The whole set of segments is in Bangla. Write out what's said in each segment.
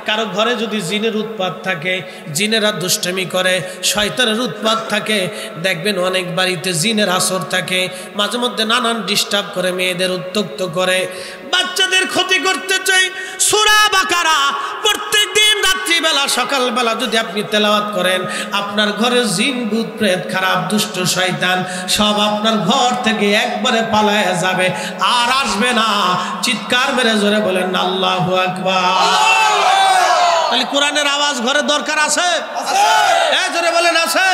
কারো ঘরে যদি জিনের উৎপাত থাকে, জিনেরা দুষ্টামি করে, শয়তানের উৎপাত থাকে, দেখবেন অনেক বাড়িতে জিনের আসর থাকে, মাঝে মধ্যে নানান ডিস্টার্ব করে, মেয়েদের উত্ত্যক্ত করে, বাচ্চাদের ক্ষতি করতে চাই। সূরা বাকারা প্রত্যেক দিন রাত্রিবেলা সকালবেলা যদি আপনি তেলাওয়াত করেন, আপনার ঘরে জিন ভূত প্রেত খারাপ দুষ্ট শয়তান সব আপনার ঘর থেকে একবারে পালায় যাবে, আর আসবে না। চিৎকার মেরে জোরে বলেন আল্লাহু আকবার। তাহলে কোরআনের আওয়াজ ঘরে দরকার আছে? জোরে বলেন আছে।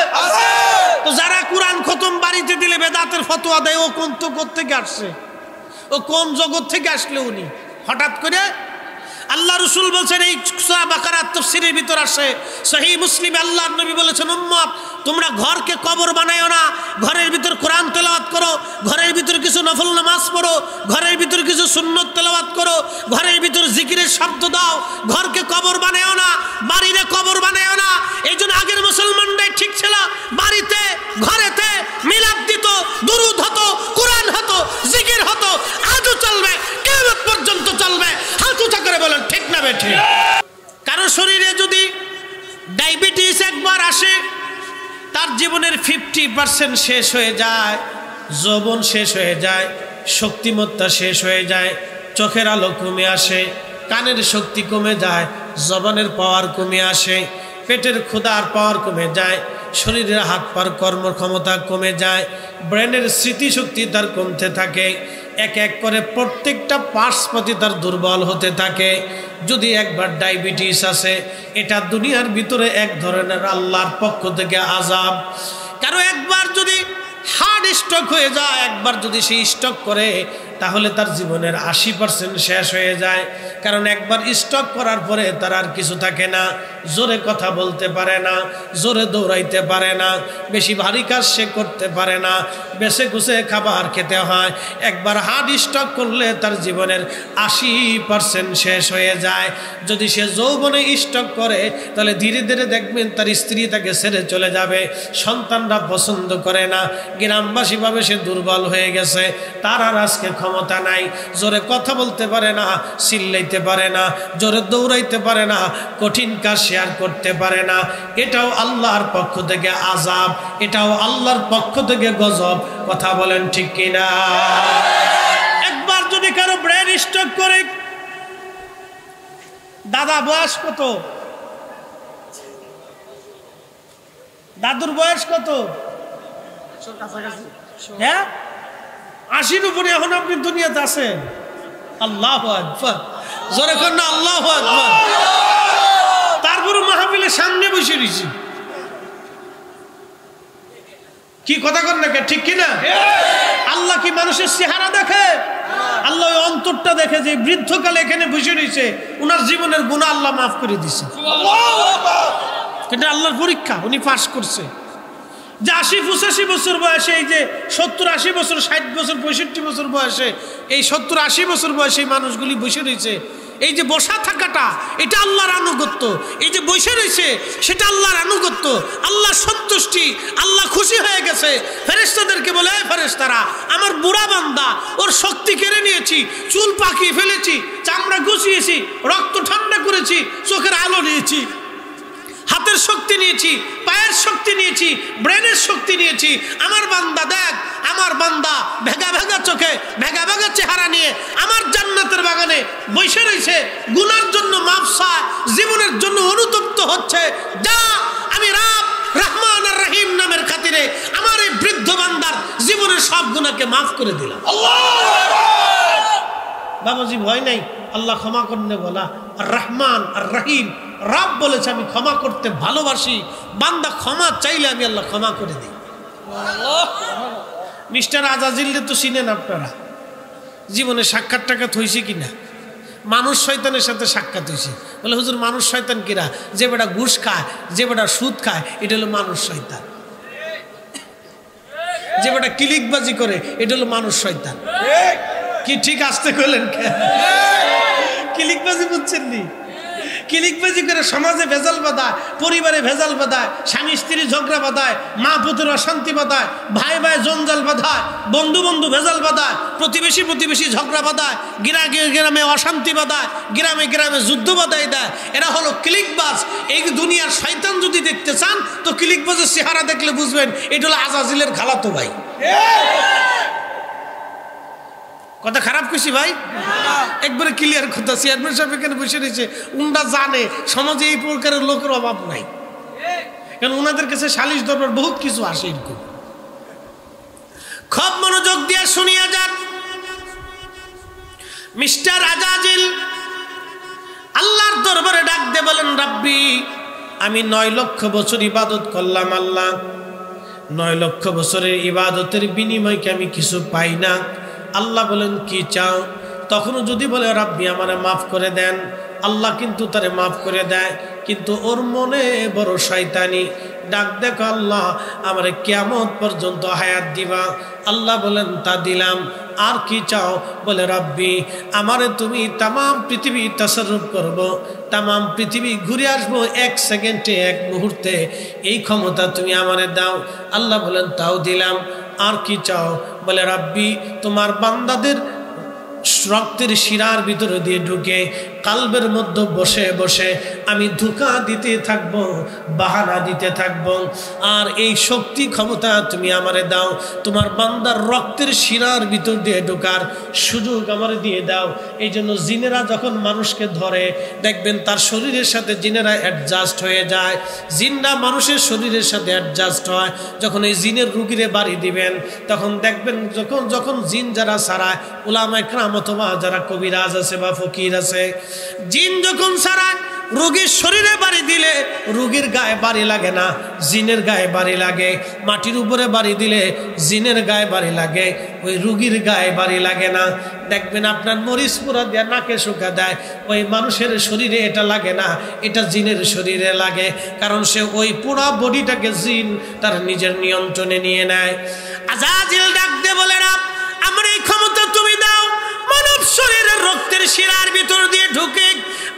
তো যারা কোরআন খতম বাড়িতে দিলে বেদাতের ফতোয়া দেয়, ও কোন তো কোত্থেকে আসছে? ও কোন জগৎ থেকে আসলে উনি হঠাৎ করে? আল্লাহ রাসূল বলেছেন, এই সূরা বাকারার তাফসীরের ভিতর আসে, সহিহ মুসলিমে আল্লাহর নবী বলেছেন, উম্মত তোমরা ঘরকে কবর বানায়ো না, ঘরের ভিতর কোরআন তেলাওয়াত করো, ঘরের ভিতর কিছু নফল নামাজ পড়ো, ঘরের ভিতর কিছু সুন্নত তেলাওয়াত করো, ঘরের ভিতর জিকিরের শব্দ দাও, ঘরকে কবর বানায়ো না, বাড়িতে কবর বানায়ো না। এই জন্য আগের মুসলমানরাই ঠিক ছিল, বাড়িতে ঘরেতে মিলাদ দিত, দুরূদ হতো, কোরআন হতো, জিকির হতো, আজও চলবে, কিয়ামত পর্যন্ত চলবে। হাত উঁচা করে বলেন ঠিক না বেঠিক? কারো শরীরে যদি ডায়াবেটিস একবার আসে, তার জীবনের 50% শেষ হয়ে যায়, যৌবন শেষ হয়ে যায়, শক্তিমত্তা শেষ হয়ে যায়, চোখের আলো কমে আসে, কানের শক্তি কমে যায়, জবানের পাওয়ার কমে আসে, পেটের ক্ষুধার পাওয়ার কমে যায়, শরীরের হাত পার কর্মক্ষমতা কমে যায়, ব্রেনের স্মৃতিশক্তি তার কমতে থাকে, এক এক করে প্রত্যেকটা পার্শ্বপতি তার দুর্বল হতে থাকে। যদি একবার ডায়াবেটিস আসে, এটা দুনিয়ার ভিতরে এক ধরনের আল্লাহর পক্ষ থেকে আযাব। কারো একবার যদি হার্ট স্ট্রোক হয়ে যায়, একবার যদি সে স্ট্রোক করে, তাহলে তার জীবনের 80% শেষ হয়ে যায়। কারণ একবার স্ট্রোক করার পরে তার আর কিছু থাকে না, জোরে কথা বলতে পারে না, জোরে দৌড়াইতে পারে না, বেশি ভারী কাজ সে করতে পারে না, বেছে কুছে খাবার খেতে হয়। একবার হার্ট স্ট্রোক করলে তার জীবনের 80% শেষ হয়ে যায়। যদি সে যৌবনে স্ট্রোক করে, তাহলে ধীরে ধীরে দেখবেন তার স্ত্রী তাকে ছেড়ে চলে যাবে, সন্তানরা পছন্দ করে না, গ্রামবাসী ভাবে সে দুর্বল হয়ে গেছে, তার আর আজকে ক্ষমতা নাই, জোরে কথা বলতে পারে না, চিল্লাইতে পারে না, জোরে দৌড়াইতে পারে না, কঠিন কাজ শেয়ার করতে পারে না। এটাও আল্লাহর পক্ষ থেকে আযাব, এটাও আল্লাহর পক্ষ থেকে গজব। কথা বলেন ঠিক কিনা? একবার যদি কারো ব্রেন স্ট্রোক করে, দাদা বয়স কত? দাদুর বয়স কত? হ্যাঁ, 80-র উপরে এখন আপনি দুনিয়াতে আছেন। আল্লাহু আকবার, জোরে কর না আল্লাহু আকবার। তারপরে মাহফিলের সামনে বসে রয়েছি, কি কথা কর না ঠিক কিনা? আল্লাহ কি মানুষের চেহারা দেখে? আল্লাহ ওই অন্তরটা দেখে, যে বৃদ্ধকালে এখানে বসে রয়েছে, উনার জীবনের গুনাহ আল্লাহ মাফ করে দিছে। কিন্তু আল্লাহর পরীক্ষা, উনি পাস করছে। যে 80-85 বছর বয়সে, এই যে 70-80 বছর, 60 বছর, 65 বছর বয়সে, এই 70-80 বছর বয়সে মানুষগুলি বসে রয়েছে, এই যে বসা থাকাটা, এটা আল্লাহর আনুগত্য। এই যে বসে রয়েছে, সেটা আল্লাহর আনুগত্য, আল্লাহর সন্তুষ্টি, আল্লাহ খুশি হয়ে গেছে। ফেরেশতাদেরকে বলে, ফেরেশতারা, আমার বুড়া বান্দা, ওর শক্তি কেড়ে নিয়েছি, চুল পাকিয়ে ফেলেছি, চামড়া গুছিয়েছি, রক্ত ঠান্ডা করেছি, চোখের আলো নিয়েছি, হাতের শক্তি নিয়েছি, পায়ের শক্তি নিয়েছি, ব্রেনের শক্তি নিয়েছি। আমার বান্দা দেখ, আমার বান্দা ভেগা ভেগা চোখে, ভেগা ভেগা চেহারা নিয়ে আমার জান্নাতের বাগানে বসে রয়েছে, গুনার জন্য মাফ চায়, জীবনের জন্য অনুতপ্ত হচ্ছে। যা, আমি রব রহমান আর রহিম নামের খাতিরে আমার এই বৃদ্ধ বান্দার জীবনের সব গুনাহকে মাফ করে দিলাম। বাবাজি ভয় নাই, আল্লাহ ক্ষমা করতে বলা, আর রহমান আর রহিম, রব বলেছে আমি ক্ষমা করতে ভালোবাসি, বান্দা ক্ষমা চাইলে আমি আল্লাহ ক্ষমা করে দিই। মিস্টার আজাজিলকে তো চিনেন আপনারা, জীবনে সাক্ষাৎ টাকাত হয়েছে কিনা? মানুষ শয়তানের সাথে সাক্ষাৎ হয়েছে। বলে হুজুর মানুষ শয়তান কিরা? যে বেটা ঘুষ খায়, যে বেটা সুদ খায়, এটা হলো মানুষ শয়তান। যে বেটা ক্লিকবাজি করে, এটা হলো মানুষ শয়তান। কি ঠিক আসতে কইলেন? ক্লিকবাজি বুঝছেন নি? ক্লিকবাজি করে সমাজে ভেজাল বাঁধায়, পরিবারে ভেজাল বাঁধায়, স্বামী স্ত্রী ঝগড়া বাঁধায়, মা পুত্র অশান্তি বাঁধায়, ভাই ভাই জঞ্জাল বাঁধায়, বন্ধু বন্ধু ভেজাল বাঁধায়, প্রতিবেশী প্রতিবেশী ঝগড়া বাঁধায়, গ্রামে অশান্তি বাঁধায়, গ্রামে গ্রামে যুদ্ধ বাঁধাই দেয়। এরা হলো ক্লিকবাজ। এই দুনিয়ার শয়তান যদি দেখতে চান তো ক্লিকবাজের চেহারা দেখলে বুঝবেন এটা হলো আজাজিলের খালাতো ভাই। কথা খারাপ খুশি ভাই? একবারে ক্লিয়ার কথা। চেয়ারম্যান সাহেব এখানে বসে রয়েছে, উনরা জানে সমাজে এই প্রকারের লোকের অভাব নাই, কারণ ওনাদের কাছে সালিশ দরবার বহুত কিছু আসে। এরকম খুব মনোযোগ দিয়ে শুনিয়া যান। মিস্টার আজাজিল আল্লাহর দরবারে ডাক দিয়ে বলেন, রাব্বি আমি 9 লক্ষ বছর ইবাদত করলাম আল্লাহ, 9 লক্ষ বছরের ইবাদতের বিনিময়কে আমি কিছু পাই না। আল্লাহ বলেন কি চাও? তখনও যদি বলে রাব্বি আমারে মাফ করে দেন, আল্লাহ কিন্তু তারে মাফ করে দেয়, কিন্তু ওর মনে বড় শয়তানি। ডাক দেখো আল্লাহ আমারে কিয়ামত পর্যন্ত হায়াত দিবা। আল্লাহ বলেন তা দিলাম, আর কি চাও? বলে রাব্বি আমারে তুমি তামাম পৃথিবী তাসাররুফ করব, তামাম পৃথিবী ঘুরে আসবো 1 সেকেন্ডে 1 মুহূর্তে, এই ক্ষমতা তুমি আমারে দাও। আল্লাহ বলেন তাও দিলাম, আর কি চাও? বলে রাব্বি তোমার বান্দাদের রক্তের শিরার ভিতরে দিয়ে ঢুকে কালবের মধ্যে বসে বসে আমি ধোঁকা দিতে থাকবো, বাহানা দিতে থাকবো, আর এই শক্তি ক্ষমতা তুমি আমারে দাও। তোমার বান্দার রক্তের শিরার ভিতর দিয়ে ঢোকার সুযোগ আমারে দিয়ে দাও। এই জন্য জিনেরা যখন মানুষকে ধরে দেখবেন তার শরীরের সাথে জিনেরা অ্যাডজাস্ট হয়ে যায়, জিনরা মানুষের শরীরের সাথে অ্যাডজাস্ট হয়। যখন এই জিনের রুগীরে বাড়ি দিবেন তখন দেখবেন যখন জিন যারা সারায়, উলামায়ে কেরাম অথবা যারা কবিরাজ আছে বা ফকির আছে, জিন যখন সারায় রোগীর শরীরে বাড়ি দিলে রোগীর গায়ে বাড়ি লাগে না, জিনের গায়ে বাড়ি লাগে। মাটির উপরে বাড়ি দিলে জিনের গায়ে বাড়ি লাগে, ওই রোগীর গায়ে বাড়ি লাগে না। দেখবেন আপনার মরিচ পুরা দিয়ে নাকে শুকা দেয়, ওই মানুষের শরীরে এটা লাগে না, এটা জিনের শরীরে লাগে, কারণ সে ওই পুরা বডিটাকে জিন তার নিজের নিয়ন্ত্রণে নিয়ে নেয়। আজাজিল ডাক দিয়ে বলে না আমার এই ক্ষমতা তুমি দাও, মানব শরীরের রক্তের শিরার ভিতর দিয়ে ঢুকে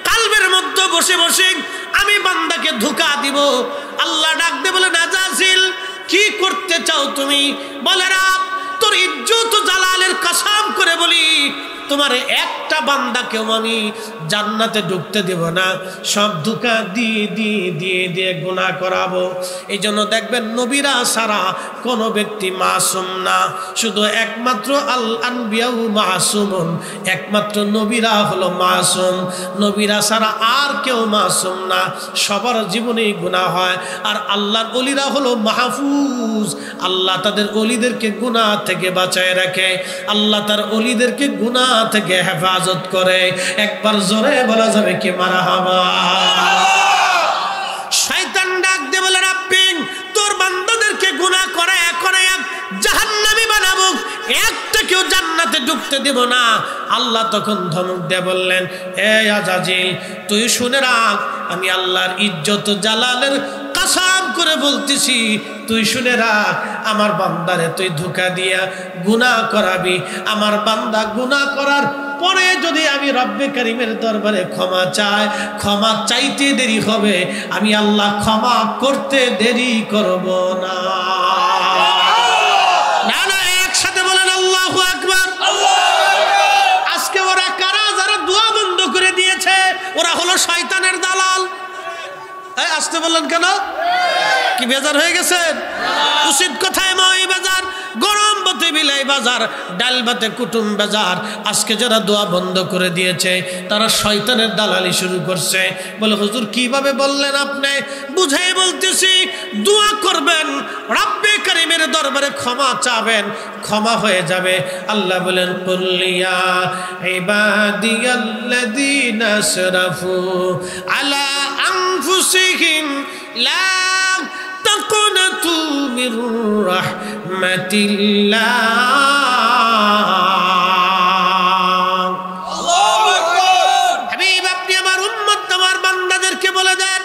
কালবের মধ্যে বসে বসে আমি বান্দাকে ধোঁকা দিব। আল্লাহ ডাক দিয়ে বলে আজাজিল কি করতে চাও তুমি? বলে রাব তোর ইজ্জত জালালের কসম করে বলি তোমার একটা বান্দাকেও আমি জান্নাতে ঢুকতে দেব না, সব ধোঁকা দিয়ে দিয়ে দিয়ে দিয়ে গুনাহ করাবো। এই জন্য দেখবেন নবীরা ছাড়া কোনো ব্যক্তি মাসুম না, শুধু একমাত্র আল আনবিয়াউ মাসুমুন, একমাত্র নবীরা হলো মাসুম। নবীরা ছাড়া আর কেউ মাসুম না, সবার জীবনেই গুনাহ হয়। আর আল্লাহর ওলিরা হলো মাহফুজ, আল্লাহ তাদের ওলিদেরকে গুনাহ থেকে বাঁচায় রাখে, আল্লাহ তার ওলিদেরকে গুনাহ থেকে হেফাজত করে। একবার জোরে বলা যাবে কি মারহাবা। শয়তান ডাক দিয়ে বলে রাব্বি তোর বান্দাদেরকে গুনাহ করায় জাহান্নামী বানাবো, একটা কেউ জান্নাতে ঢুকতে দেব না। আল্লাহ তখন ধমক দিয়ে বললেন এ আজাজিল তুই শুনে রাখ, আমি আল্লাহর ইজ্জত জালালের কসম করে বলতেছি, তুই শুনে রাখ, আমার বান্দারে তুই ধোঁকা দিয়া গুনাহ করাবি। আমার বান্দা গুনাহ করার পরে যদি আমি রব্বে কারীমের দরবারে ক্ষমা চাই, ক্ষমা চাইতে দেরি হবে, আমি আল্লাহ ক্ষমা করতে দেরি করব না। না না, একসাথে বলেন আল্লাহু আকবার। আজকে ওরা কারা? যারা দোয়া বন্ধ করে দিয়েছে, ওরা হলো শয়তানের দালাল। আসতে বললেন কেন? কি বেজার হয়ে গেছেন? উচিত কথায় মই বাজার, গরম ভাতে বিলাই বাজার, ডাল ভাতে কুটুম বাজার। আজকে যারা দোয়া বন্ধ করে দিয়েছে তারা শয়তানের দালালি শুরু করছে। বলে হুজুর কিভাবে বললেন আপনি? বুঝাই বলতেছি, দোয়া করবেন, রব্বে কারীমের দরবারে ক্ষমা চাবেন, ক্ষমা হয়ে যাবে। আল্লাহ বলেন কুল্লিয়া ইবাদিয়াল্লাযীনা আসরাফু আলা আনফুসিহিম লা তাকুনাতু মির রাহমাতিল্লাহ। আল্লাহু আকবার। হাবিব আপনি আমার উম্মত আমার বান্দাদেরকে বলে দেন,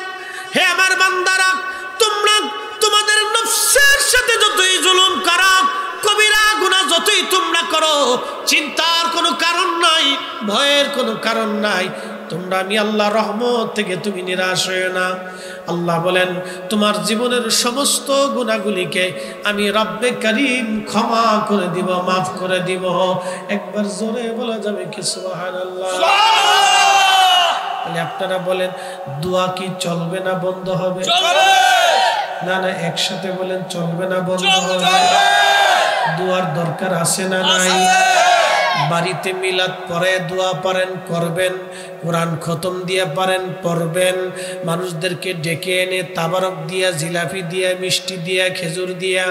হে আমার বান্দারা, তোমরা তোমাদের নফসের সাথে যতই জুলুম করো, কবিরা গুনাহ যতই তোমরা করো, চিন্তার কোনো কারণ নাই, ভয়ের কোনো কারণ নাই। তোমরা আমি আল্লাহ রহমত থেকে তুমি নিরাশ হইও না। আল্লাহ বলেন তোমার জীবনের সমস্ত গুনাহগুলিকে আমি রব্বে কারীম ক্ষমা করে দিব, মাফ করে দিব। একবার জোরে বলা যাবে কি সুবহানাল্লাহ? তাহলে আপনারা বলেন দোয়া কি চলবে না বন্ধ হবে? না না, একসাথে বলেন চলবে না বন্ধ হবে? দোয়ার দরকার আছে না নাই? বাড়িতে মিলাদ পড়ে দোয়া পারেন করবেন, কোরআন খতম দিয়ে পারেন পড়বেন, মানুষদেরকে ডেকে এনে তাবারক দিয়া, জিলাপি দিয়া, মিষ্টি দিয়া, খেজুর দিয়া,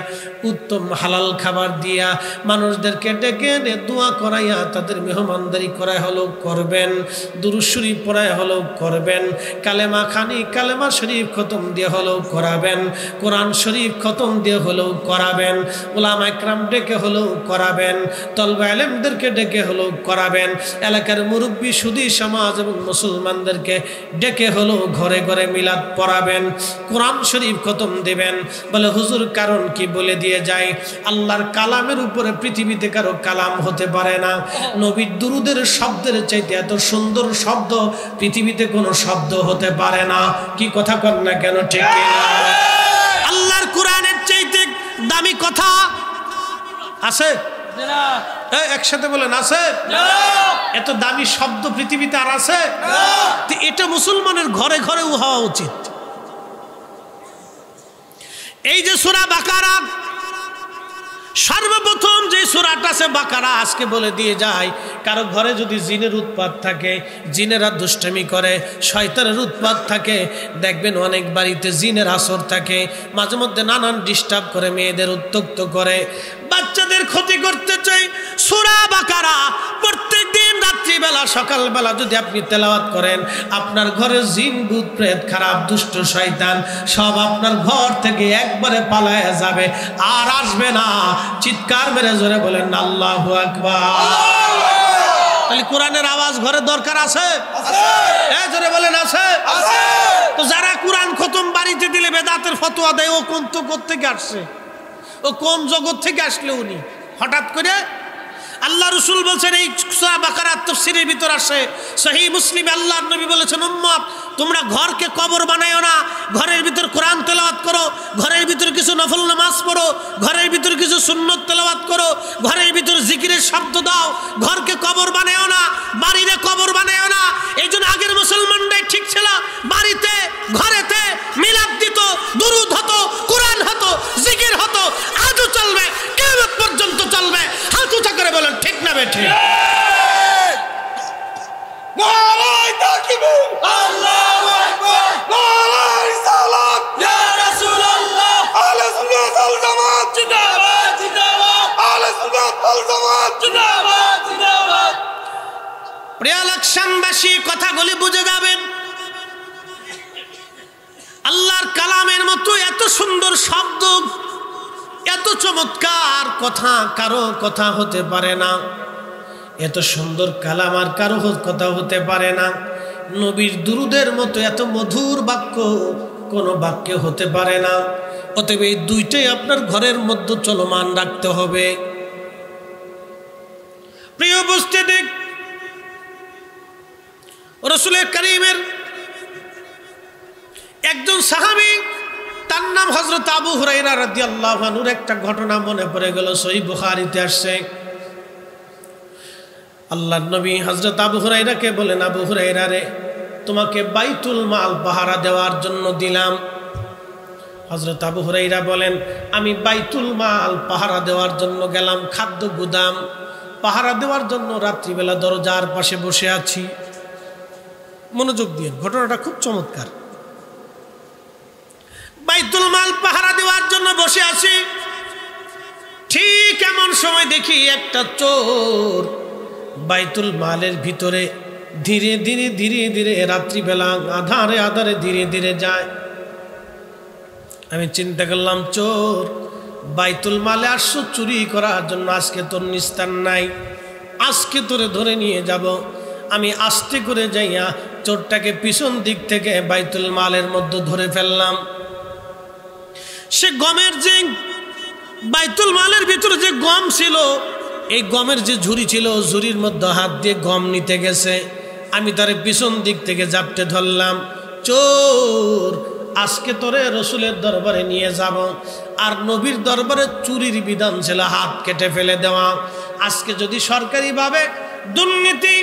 উত্তম হালাল খাবার দিয়া মানুষদেরকে ডেকে এনে দোয়া করাইয়া তাদের মেহমানদারি করাই হলেও করবেন, দুরূদ শরীফ পড়াই হলেও করবেন, কালেমা খানি কালেমা শরীফ খতম দিয়ে হলেও করাবেন, কোরআন শরীফ খতম দিয়ে হলেও করাবেন, উলামা ইকরাম ডেকে হলেও করাবেন, তলবে আলেমদেরকে ডেকে হলেও করাবেন, এলাকার মুরব্বী সুদী সমাজ এবং মুসলমানদেরকে ডেকে হলেও ঘরে ঘরে মিলাদ পড়াবেন, কোরআন শরীফ খতম দেবেন। বলে হুজুর কারণ কি? বলে দিয়ে যায় আল্লাহর কালামের উপরে পৃথিবীতে কারো কালাম হতে পারে না। নবীর দুরুদের শব্দের চাইতে এত সুন্দর শব্দ পৃথিবীতে কোনো শব্দ হতে পারে না। কি কথা কর না কেন? ঠিক না? আল্লাহর কোরআনের চাইতে দামি কথা আছে? একসাথে বলেন আছে? এত দামি শব্দ পৃথিবীতে আর আছে? এটা মুসলমানের ঘরে ঘরেও হওয়া উচিত। এই যে সূরা বাকারা, সর্বপ্রথম যে সূরাটা আছে বাকারা, আজকে বলে দিয়ে যায় কারো ঘরে যদি জিনের উৎপাত থাকে, জিনেরা দুষ্টামি করে, শয়তানের উৎপাত থাকে, দেখবেন অনেক বাড়িতে জিনের আসর থাকে, মাঝে মধ্যে নানান ডিস্টার্ব করে, মেয়েদের উত্ত্যক্ত করে, বাচ্চাদের ক্ষতি করতে চাই। সূরা বাকারা প্রত্যেক দিন রাত্রিবেলা সকালবেলা যদি আপনি তেলাওয়াত করেন, আপনার ঘরে জিন ভূত প্রেত খারাপ দুষ্ট শয়তান সব আপনার ঘর থেকে একবারে পালায়া যাবে, আর আসবে না। চিৎকার মেরে জোরে বলেন আল্লাহু আকবার। তাহলে কোরআনের আওয়াজ ঘরে দরকার আছে? জোরে বলেন আছে? তো যারা কোরআন খতম বাড়িতে দিলে বেদাতের ফতোয়া দেয়, ও কোন তো কোত্থেকে আসছে? ও কোন জগৎ থেকে আসলে উনি হঠাৎ করে? আল্লাহ রাসূল বলছেন এই সূরা বাকারার তাফসীরের ভিতর আসে, সহিহ মুসলিমে আল্লাহর নবী বলেছেন উম্মত তোমরা ঘরকে কবর বানায়ো না, ঘরের ভিতর কোরআন তেলাওয়াত করো, ঘরের ভিতর কিছু নফল নামাজ পড়ো, ঘরের ভিতর কিছু সুন্নত তেলাওয়াত করো, ঘরের ভিতর জিকিরের শব্দ দাও, ঘরকে কবর বানায়ো না, বাড়িতে কবর বানায়ো না। এই জন্য আগের মুসলমানরাই ঠিক ছিল, বাড়িতে ঘরেতে মিলাদ দিত, দুরূদ হতো, কোরআন হতো, জিকির হতো, আজও চলবে, কিয়ামত পর্যন্ত চলবে। হাত উঁচা করে বলেন ঠিক না বেঠে? নারায়ে তাকবীর, আল্লাহু আকবার, নারায়ে রিসালাত, ইয়া রাসূলুল্লাহ, আহলে সুন্নাত ওয়াল জামাত জিন্দাবাদ, জিন্দাবাদ, আহলে সুন্নাত ওয়াল জামাত জিন্দাবাদ, জিন্দাবাদ। প্রিয় লাকসামবাসী, কথাগুলি বুঝে যাবেন। আল্লাহর কালামের মতো এত সুন্দর শব্দ, এত চমৎকার কথা কারো কথা হতে পারে না। এত সুন্দর কালাম আর কারো কথা হতে পারে না। নবীর দুরুদের মতো এত মধুর বাক্য কোনো বাক্যে হতে পারে না। অতএব এই দুইটাই আপনার ঘরের মধ্যে চলমান রাখতে হবে। প্রিয় উপস্থিতি, রাসূল কারীমের একজন সাহাবী, তার নাম হযরত আবু হুরায়রা রাদিয়াল্লাহু আনহুর একটা ঘটনা মনে পড়ে গেল, সহিহ বুখারীতে আসছে। আল্লাহর নবী হযরত আবু হুরায়রাকে বলেন, আবু হুরায়রা রে, তোমাকে বাইতুল মাল পাহারা দেওয়ার জন্য দিলাম। হযরত আবু হুরায়রা বলেন, আমি বাইতুল মাল পাহারা দেওয়ার জন্য গেলাম, খাদ্য গুদাম পাহারা দেওয়ার জন্য রাত্রিবেলা দরজার পাশে বসে আছি। মনোযোগ দিয়ে, ঘটনাটা খুব চমৎকার। বাইতুল মাল পাহারা দেওয়ার জন্য বসে আছি, ঠিক এমন সময় দেখি একটা চোর বাইতুল মালের ভিতরে ধীরে ধীরে ধীরে ধীরে রাত্রিবেলা আধারে আধারে ধীরে ধীরে যায়। আমি চিন্তা করলাম, চোর বাইতুল মালে আসছো চুরি করার জন্য, আজকে তোর নিস্তার নাই, আজকে তোরে ধরে নিয়ে যাব। আমি আস্তে করে যাইয়া চোরটাকে পিছন দিক থেকে বাইতুল মালের মধ্যে ধরে ফেললাম। সে গমের যে বাইতুল মালের ভিতরে যে গম ছিল, এই গমের যে ঝুড়ি ছিল, ঝুড়ির মধ্যে হাত দিয়ে গম নিতে গেছে। আমি তার পিছন দিক থেকে জাপটে ধরলাম, চোর আজকে তোরে রসুলের দরবারে নিয়ে যাব। আর নবীর দরবারে চুরির বিধান ছিল হাত কেটে ফেলে দেওয়া। আজকে যদি সরকারিভাবে দুর্নীতি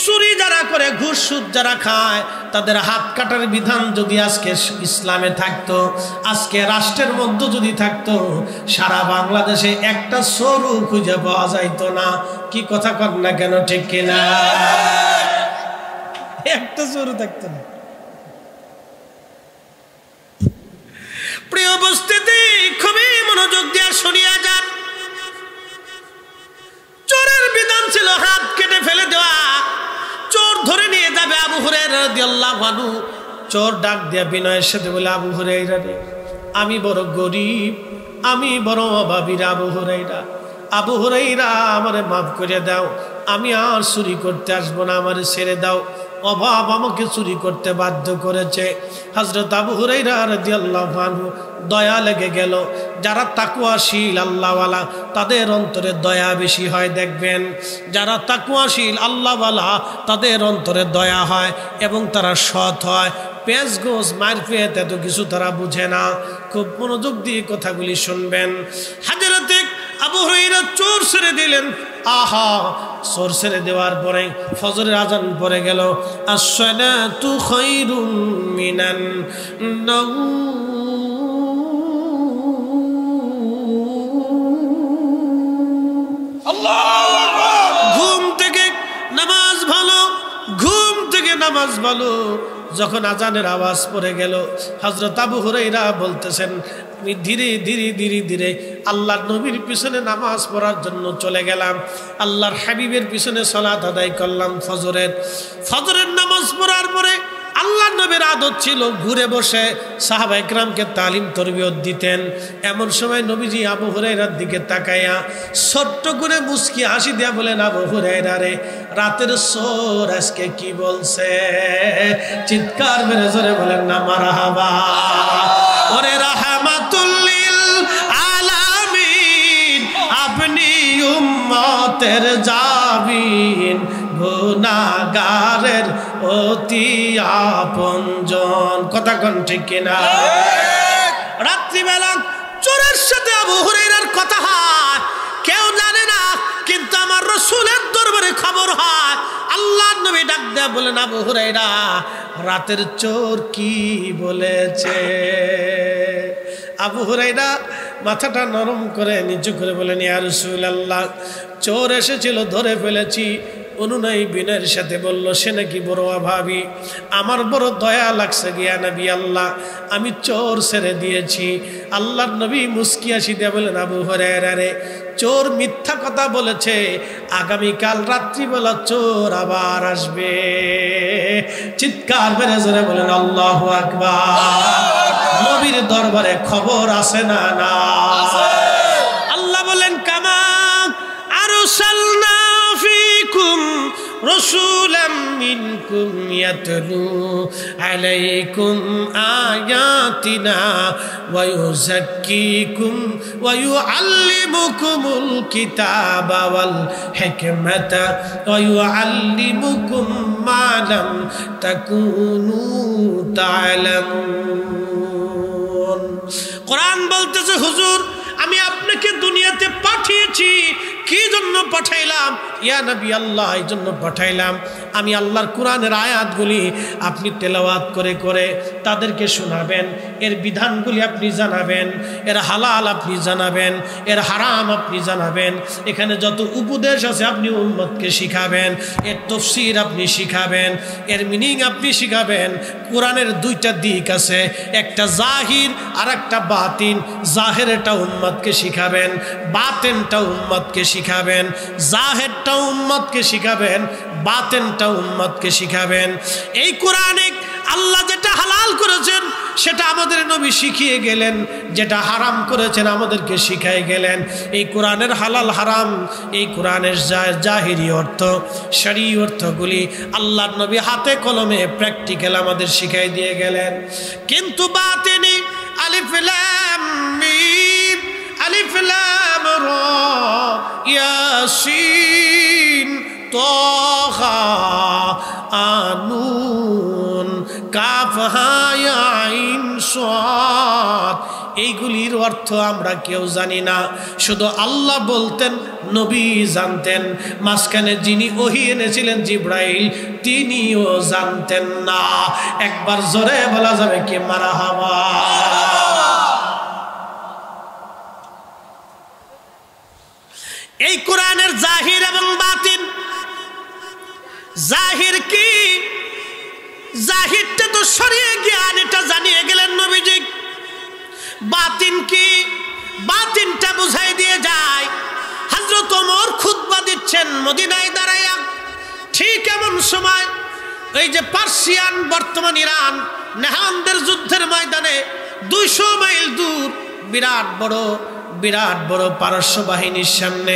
চুরি যারা করে, ঘুষ সুদ যারা খায়, তাদের হাত কাটার বিধান যদি আজকে ইসলামে থাকতো, আজকে রাষ্ট্রের মধ্যে যদি থাকতো, সারা বাংলাদেশে একটা চোরও খুঁজে পাওয়া যাইতো না। কি কথা কর না কেন, ঠিক কিনা? একটা চোরও থাকতো না। প্রিয় উপস্থিতি, খুবই মনোযোগ দিয়ে শুনিয়া যান। চোরের বিধান ছিল হাত কেটে ফেলে দেওয়া। চোর ধরে নিয়ে যাবে আবু হুরায়রা রাদিয়াল্লাহু আনহু। চোর ডাক দিয়া বিনয়ের সাথে বলে, আবু হুরায়রা রে, আমি বড় গরিব, আমি বড় অভাবী আবু হুরায়রা। আবু হুরায়রা, আমারে মাফ করে দাও, আমি আর চুরি করতে আসবো না, আমারে ছেড়ে দাও। অভাব আমাকে চুরি করতে বাধ্য করেছে। হযরত আবু হুরায়রা রাদিয়াল্লাহু আনহু দয়া লেগে গেল। যারা তাকওয়াশীল আল্লাহওয়ালা, তাদের অন্তরে দয়া বেশি হয়। দেখবেন যারা তাকওয়াশীল আল্লাহওয়ালা, তাদের অন্তরে দয়া হয় এবং তারা সৎ হয়। পেঁচ গোছ মারফিয়াত এত কিছু তারা বুঝে না। খুব মনোযোগ দিয়ে কথাগুলি শুনবেন। হযরতে আবু হুরায়রা চোর ছেড়ে দিলেন। আহা, চোর ছেড়ে দেওয়ার পরে ফজরের আজান পড়ে গেল। আসসালাতু খায়রুম মিনান নাওম। আল্লাহু আকবার। ঘুম থেকে নামাজ ভালো, ঘুম থেকে নামাজ ভালো। যখন আজানের আওয়াজ পড়ে গেল, হযরত আবু হুরায়রা বলতেছেন, আমি ধীরে ধীরে ধীরে ধীরে আল্লাহর নবীর পিছনে নামাজ পড়ার জন্য চলে গেলাম। আল্লাহর হাবিবের পিছনে সালাত আদায় করলাম ফজরের নামাজ পড়ার পরে আল্লাহর নবীর আদত ছিল ঘুরে বসে সাহাবায়ে কেরামকে তালিম তরবিয়ত দিতেন। এমন সময় নবীজি আবু হুরায়রার দিকে তাকাইয়া ছোট্ট করে মুস্কি হাসি দিয়া বলেন, আবু হুরায়রা রে, রাতের চোর আজকে কি বলছে? চিৎকার মেরে জোরে বলেন না মারহাবা। ওরে রাহমাতুল লিল আলামিন, আপনি উম্মতের জাবিন, গুনাহগারের অতি আপনজন। কথা কোন ঠিক কিনা? রাত্রিবেলা চোরের সাথে আবু হুরায়রার কথা হয়, কেউ জানে না, কিন্তু আমার রাসূলের দরবারে খবর হয়। আল্লাহর নবী ডাক দেয়া বলেন, আবু হুরায়রা, রাতের চোর কি বলেছে? আবু হুরায়রা মাথাটা নরম করে নিচু করে বলেন, ইয়া রাসূলুল্লাহ, চোর এসেছিল, ধরে ফেলেছি। অনুনয় বিনয়ের সাথে বলল, সে নাকি বড় অভাবী, আমার বড় দয়া লাগছে গিয়া নবী আল্লাহ, আমি চোর ছেড়ে দিয়েছি। আল্লাহর নবী মুস্কি হাসি দিয়ে বলেন, আবু হুরায়রা রে, চোর মিথ্যা কথা বলেছে, আগামীকাল রাত্রিবেলা চোর আবার আসবে। চিৎকার মেরে জোরে বলেন আল্লাহু আকবার। নবীর দরবারে খবর আছে না? না। আল্লাহ বলেন, কামা আরসালনা ফীকুম রাসূলাম মিনকুম ইয়াতলু আলাইকুম আয়াতিনা ওয়া ইউযাক্কিকুম ওয়া ইউআল্লিমুকুমুল কিতাবা ওয়াল হিকমাতা ওয়া ইউআল্লিমুকুম মা লাম তাকুনু তা'লামুন। কোরআন বলতেছে, হুজুর, আমি আপনাকে দুনিয়াতে পাঠিয়েছি। কি জন্য পাঠাইলাম? ইয়া নবী আল্লাহ, এই জন্য পাঠাইলাম, আমি আল্লাহর কোরআনের আয়াতগুলি আপনি তেলাওয়াত করে করে তাদেরকে শোনাবেন, এর বিধানগুলি আপনি জানাবেন, এর হালাল আপনি জানাবেন, এর হারাম আপনি জানাবেন, এখানে যত উপদেশ আছে আপনি উম্মতকে শিখাবেন, এর তাফসীর আপনি শিখাবেন, এর মিনিং আপনি শিখাবেন। কোরআনের দুইটা দিক আছে, একটা জাহির আর একটা বাতিন। জাহেরটা উম্মতকে শিখাবেন, বাতিনটা উম্মতকে শিখাবেন। জাহেরটা উম্মতকে শিখাবেন, বাতিনটা উম্মতকে শিখাবেন। এই কোরআনে আল্লাহ যেটা হালাল করেছেন সেটা আমাদের নবী শিখিয়ে গেলেন, যেটা হারাম করেছেন আমাদেরকে শিখাই গেলেন। এই কোরআনের হালাল হারাম, এই কোরআনের জাহিরি অর্থ, শরঈ অর্থগুলি আল্লাহর নবী হাতে কলমে প্র্যাকটিক্যাল আমাদের শিখাই দিয়ে গেলেন। কিন্তু বাতিনি, আলিফ লাম মিম, আলিফ লাম রা, ইয়াসিন, তাহা, আনুন কাফ হা ইয়া আইন সাদ, এইগুলির অর্থ আমরা কেউ জানি না, শুধু আল্লাহ বলতেন, নবী জানতেন। মাঝখানে যিনি ওহী এনেছিলেন জিবরাইল, তিনিও জানতেন না। একবার জোরে বলা যাবে কি মারহাবা। এই কোরআনের জাহির এবং বাতিন, জাহির কি? জাহিরটা তো সরিয়ে জ্ঞান, এটা জানিয়ে গেলেন নবীজি। বাতিন কি? বাতিনটা বুঝাই দিয়ে যায়। হযরত ওমর খুতবা দিচ্ছেন মদিনায় দাঁড়াইয়া, ঠিক এমন সময় এই যে পার্সিয়ান, বর্তমান ইরান, নেহানদের যুদ্ধের ময়দানে 200 মাইল দূর বিরাট বড় পারস্য বাহিনীর সামনে,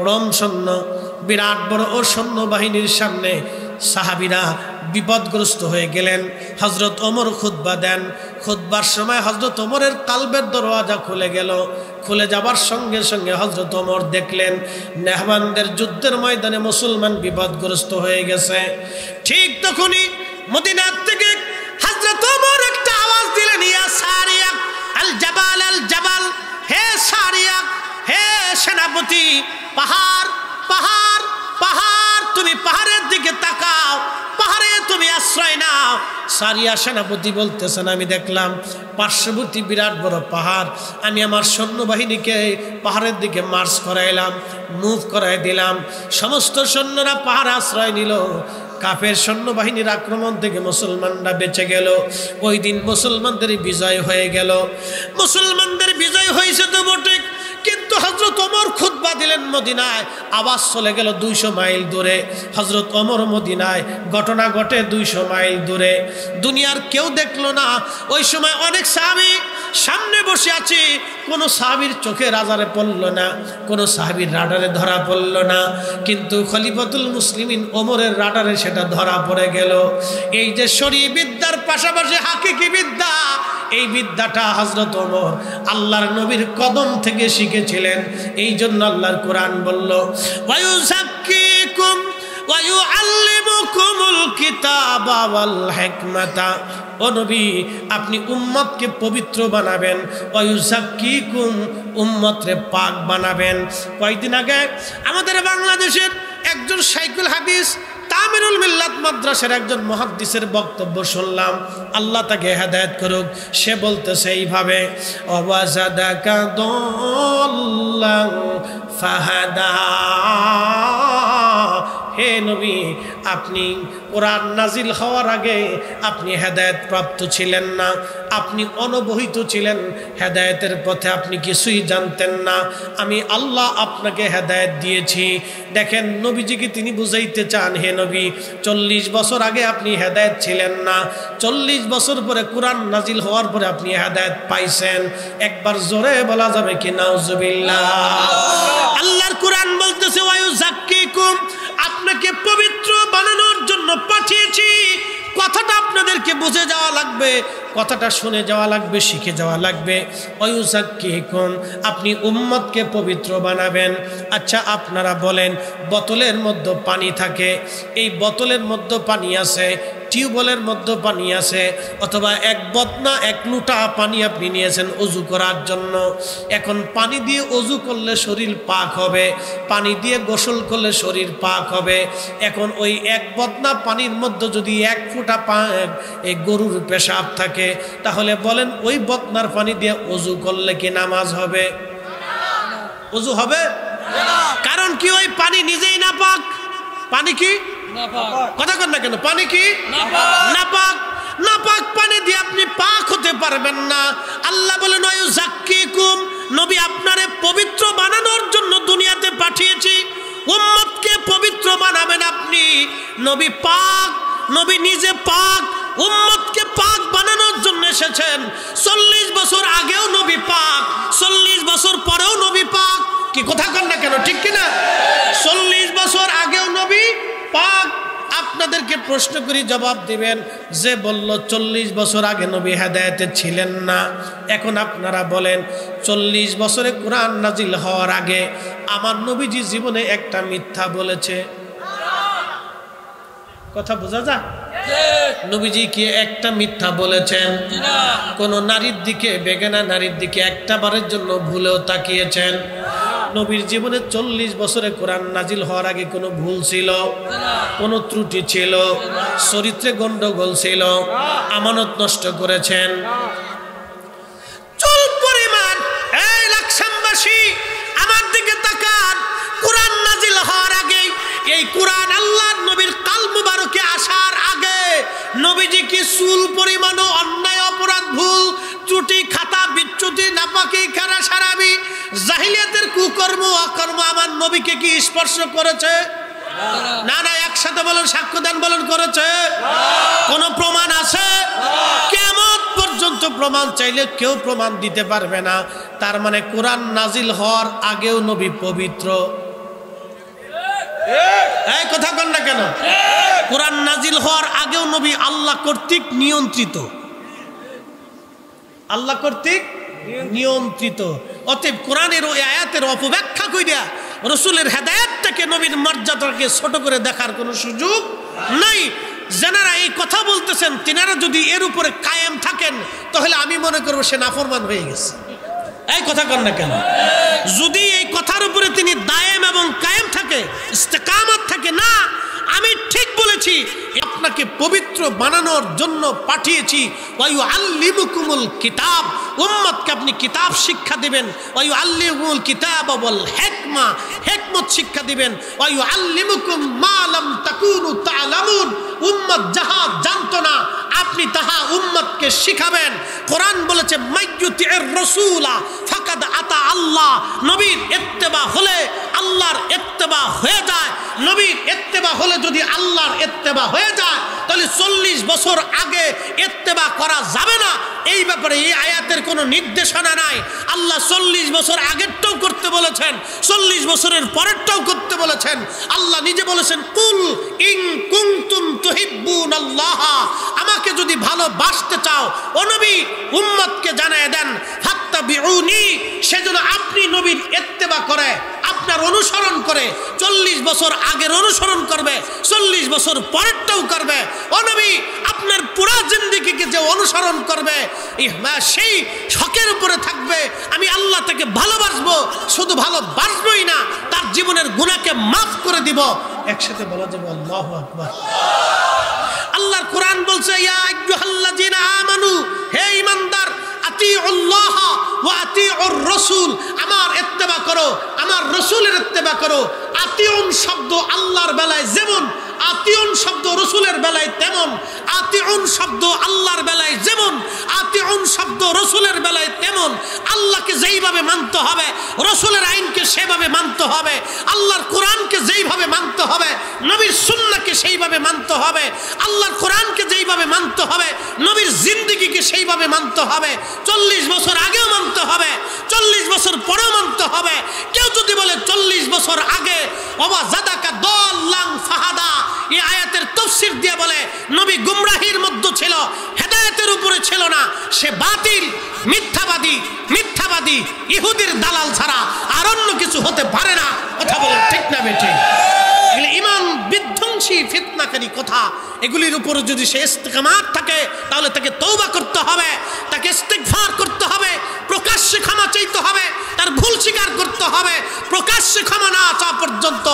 রোম সৈন্য, বিরাট বড় ও সৈন্য বাহিনীর সামনে সাহাবীরা বিপদগ্রস্ত হয়ে গেলেন। হযরত ওমর খুতবা দেন। খুতবার সময় হযরত ওমরের কালবের দরওয়াজা খুলে গেল। খুলে যাবার সঙ্গে সঙ্গে হযরত ওমর দেখলেন নেহবানদের যুদ্ধের ময়দানে মুসলমান বিপদগ্রস্ত হয়ে গেছে। ঠিক তখনই মদিনার থেকে হযরত ওমর একটা আওয়াজ দিলেন, ইয়া সারিয়া আল জাবাল, আল জাবাল, হে সারিয়া, হে সেনাপতি, পাহাড় পাহাড় পাহাড়, তুমি পাহাড়ের দিকে তাকাও, পাহাড়ে তুমি আশ্রয় নাও। সারিয়া সেনাপতি বলতেছেন, আমি দেখলাম পার্শ্ববর্তী বিরাট বড় পাহাড়, আমি আমার সৈন্যবাহিনীকে পাহাড়ের দিকে মার্চ করাইলাম, মুভ করাই দিলাম। সমস্ত সৈন্যরা পাহাড় আশ্রয় নিল। কাফের সৈন্যবাহিনীর আক্রমণ থেকে মুসলমানরা বেঁচে গেল। ওই দিন মুসলমানদের বিজয় হয়ে গেল। মুসলমানদের বিজয় হয়েছে তো বটে, কিন্তু হযরত ওমর খুতবা দিলেন মদিনায়, আওয়াজ চলে গেল 200 মাইল দূরে। হযরত ওমর মদিনায়, ঘটনা ঘটে 200 মাইল দূরে। দুনিয়ার কেউ দেখলো না। ওই সময় অনেক সাহাবী সামনে বসে আছে, কোনো সাহাবীর চোখে রাজারে পড়ল না, কোনো সাহাবীর রাডারে ধরা পড়ল না, কিন্তু খলিফাতুল মুসলিমিন ওমরের রাডারে সেটা ধরা পড়ে গেল। এই যে শরঈ বিদ্যার পাশাপাশি হাকিকি বিদ্যা, এই বিদ্যাটা হযরত ওমর আল্লাহর নবীর কদম থেকে শিখেছিলেন। এই জন্য আল্লাহর কোরআন বলল, ওয়ায়ুযাক্কিকুম ওয়ায়ুআল্লিমুকুমুল কিতাবা ওয়াল হিকমাতা। ও নবী, আপনি উম্মতকে পবিত্র বানাবেন, ওয়ায়ুযাক্কিকুম, উম্মতরে পাক বানাবেন। কয়েকদিন আগে আমাদের বাংলাদেশের একজন শাইখুল হাদিস তামিরুল মিল্লাত মাদ্রাসার একজন মুহাদ্দিসের বক্তব্য শুনলাম, আল্লাহ তাকে হেদায়েত করুক। সে বলতেছে এইভাবে, ওয়াজাদাকা দাল্লান ফাহাদা। হে নবী, আপনি কোরআন নাজিল হওয়ার আগে আপনি হেদায়েত প্রাপ্ত ছিলেন না, আপনি অনবহিত ছিলেন, হেদায়েতের পথে আপনি কিছুই জানতেন না, আমি আল্লাহ আপনাকে হেদায়েত দিয়েছি। দেখেন নবীজিকে তিনি বুঝাইতে চান, হে নবী, 40 বছর আগে আপনি হেদায়েত ছিলেন না, 40 বছর পরে কোরআন নাজিল হওয়ার পরে আপনি হেদায়েত পাইছেন। একবার জোরে বলা যাবে কি নাউজুবিল্লাহ। আল্লাহর কোরআন বলতেছে, ওয়ায়ুযাক্কিকুম, আপনাকে পবিত্র বানানোর জন্য পাঠিয়েছি। কথাটা আপনাদেরকে বুঝে যাওয়া লাগবে, কথাটা শুনে যাওয়া লাগবে, শিখে যাওয়া লাগবে। ওয়ায়ুযাক্কিকুম, আপনি উম্মতকে পবিত্র বানাবেন। আচ্ছা আপনারা বলেন, বোতলের মধ্যে পানি থাকে, এই বোতলের মধ্যে পানি আছে, টিউবওয়েলের মধ্যে পানি আছে, অথবা এক বদনা 1 লুটা পানি আপনি নিয়েছেন ওযু করার জন্য। এখন পানি দিয়ে ওযু করলে শরীর পাক হবে, পানি দিয়ে গোসল করলে শরীর পাক হবে। এখন ওই 1 বদনা পানির মধ্যে যদি 1 ফোঁটা এই গরুর পেশাব থাকে, তাহলে বলেন ওই বদনার পানি দিয়ে ওযু করলে কি নামাজ হবে? ওযু হবে? কারণ কি ওই পানি নিজেই নাপাক। পানি কি কথা কন না কেন? পানি কি নাপাক। নাপাক পানি দিয়ে আপনি পাক হতে পারবেন না। আল্লাহ বলেন, ওয়ায়ুযাক্কিকুম, নবী আপনারে পবিত্র বানানোর জন্য দুনিয়াতে পাঠিয়েছি, উম্মতকে পবিত্র বানাবেন আপনি। নবী পাক, নবী নিজে পাক, উম্মতকে পাক বানানোর জন্য এসেছেন। 40 বছর আগেও নবী পাক, 40 বছর পরেও নবী পাক। কি কথা কন না কেন? ঠিক কিনা? 40 বছর আগেও নবী পাক। আপনাদেরকে প্রশ্ন করি, জবাব দিবেন। যে বলল 40 বছর আগে নবী হেদায়েতে ছিলেন না, এখন আপনারা বলেন 40 বছরে কোরআন নাজিল হওয়ার আগে আমার নবীজি জীবনে একটা মিথ্যা বলেছে? কথা বোঝা যায়? নবীজি কি একটা মিথ্যা বলেছেন? কোন নারীর দিকে, বেগানা নারীর দিকে একটা বারের জন্য ভুলেও তাকিয়েছেন? নবীর জীবনে 40 বছরে কোরআন নাজিল হওয়ার আগে কোনো ভুল ছিল, কোনো ত্রুটি ছিল, চরিত্রে গন্ডগোল ছিল, আমানত নষ্ট করেছেন? চুল পরিমাণ এই লাকসামবাসী আমার দিকে তাকান। কোরআন নাজিল হওয়ার আগে, এই কোরআন আল্লাহর নবীর কাল মুবারকে আসার আগে নবীজি কি চুল পরিমাণও অন্যায়, অপরাধ, ভুল, ত্রুটি, খাতা, বিচ্যুতি, নাপাকি, খারা, সারাবি, জাহিলিয়াতের কুকর্ম, অকর্ম আমার নবীকে কি স্পর্শ করেছে? না না, একসাথে বলেন, সাক্ষ্য দেন, বলেন করেছে? কোন প্রমাণ আছে? কিয়ামত পর্যন্ত প্রমাণ চাইলে কেউ প্রমাণ দিতে পারবে না। তার মানে কোরআন নাজিল হওয়ার আগেও নবী পবিত্র। এই কথা বল না কেন? কোরআন নাজিল হওয়ার আগেও নবী আল্লাহ কর্তৃক নিয়ন্ত্রিত, আল্লাহ কর্তৃক নিয়ন্ত্রিত। অতএব কোরআনের ওই আয়াতের অপব্যাখ্যা কইরা রাসূলের হেদায়েতটাকে, নবীর মর্যাদাকে ছোট করে দেখার কোনো সুযোগ নাই। যারা এই কথা বলতেছেন তিনারা যদি এর উপরে কায়েম থাকেন তাহলে আমি মনে করব সে নাফরমান হয়ে গেছে। এই কথা কর না কেন? যদি এই কথার উপরে তিনি দায়েম এবং কায়েম থাকে, ইস্তেকামত থাকে, না আমি ঠিক বলেছি, আপনাকে পবিত্র বানানোর জন্য পাঠিয়েছি। ওয়ায়ু আল্লিমুকুমুল কিতাব, উম্মতকে আপনি কিতাব শিক্ষা দিবেন। ওয়ায়ু আল্লিমুল কিতাব ওয়াল হিকমা, হিকমত শিক্ষা দিবেন। ওয়ায়ু আল্লিমুকুম মা লাম তাকুনু তা'লামুন, উম্মত যাহা জানতো না আপনি তাহা উম্মতকে শিখাবেন। কোরআন বলেছে মাইয়ুতির রাসূলা ফাকাদ আতা আল্লাহ, নবীর ইত্তেবা হলে আল্লাহর ইত্তেবা হয়ে যায়। নবীর ইত্তেবা হলে যদি আল্লাহর ইত্তেবা হয়ে যায় তাহলে 40 বছর আগে ইত্তেবা করা যাবে না। এই ব্যাপারে এই আয়াতের কোনো নির্দেশনা নাই। আল্লাহ 40 বছর আগেরটাও করতে বলেছেন, 40 বছরের পরেরটাও করতে বলেছেন। আল্লাহ নিজে বলেছেন কুল ইন কুনতুম তুহিব্বুনাল্লাহ, আমাকে যদি ভালোবাসতে চাও ও নবী উম্মতকে জানায় দেন ফাত্তাবিউনি, সেজন্য আপনি নবীর ইত্তেবা করে, আপনার অনুসরণ করে, 40 বছর আগের অনুসরণ করবে, 40 বছর পরেরটাও করবে। ও নবী আপনার পুরা জিন্দেগিকে যে অনুসরণ করবে সেই হকের উপরে থাকবে। আমি আল্লাহ তাকে ভালোবাসবো, শুধু ভালোবাসবোই না, তার জীবনের গুনাহকে মাফ করে দিব। একসাথে বলা যাবে আল্লাহু আকবার। আল্লাহর কোরআন বলছে ইয়া আইয়ুহাল্লাযিনা আমানু, হে ঈমানদার, আতিউল্লাহ ওয়া আতিউর রাসূল, আমার ইত্তেবা করো, আমার রাসূলের ইত্তেবা করো। আতিউন শব্দ আল্লাহর বেলায় যেমন, আতিউন শব্দ রাসূলের বেলায় তেমন। আতিউন শব্দ আল্লাহর বেলায় যেমন, আতিউন শব্দ রাসূলের বেলায় তেমন। আল্লাহকে যেইভাবে মানতে হবে, রাসূলের আইনকে সেভাবে মানতে হবে, আল্লাহর কোরআনকে যেইভাবে মানতে হবে, নবীর সুন্নাহকে সেইভাবে মানতে হবে। আল্লাহর কোরআনকে যেইভাবে মানতে হবে, নবীর জিন্দেগিকে সেইভাবে মানতে হবে। 40 বছর আগেও মানতে হবে, 40 বছর পরেও মানতে হবে। কেউ যদি বলে 40 বছর আগে ওয়া জাদাকা দাল্লান ফাহাদা, এই আয়াতের তাফসীর দিয়ে বলে নবী গুমরাহির মধ্যে ছিল, হেদায়েতের উপরে ছিল না, সে বাতিল, মিথ্যাবাদী, মিথ্যাবাদী ইহুদির দালাল ছাড়া আর অন্য কিছু হতে পারে না। কথা বলে ঠিক না বেঠি? এগুলি ঈমান বিধ্বংসী ফিতনাকারী কথা। এগুলির উপরে যদি সে ইস্তেকামাত থাকে তাহলে তাকে তওবা করতে হবে, তাকে ইস্তিগফার করতে হবে, প্রকাশ্যে ক্ষমা চাইতে হবে, তার ভুল স্বীকার করতে হবে। প্রকাশ্যে ক্ষমা না চাওয়া পর্যন্ত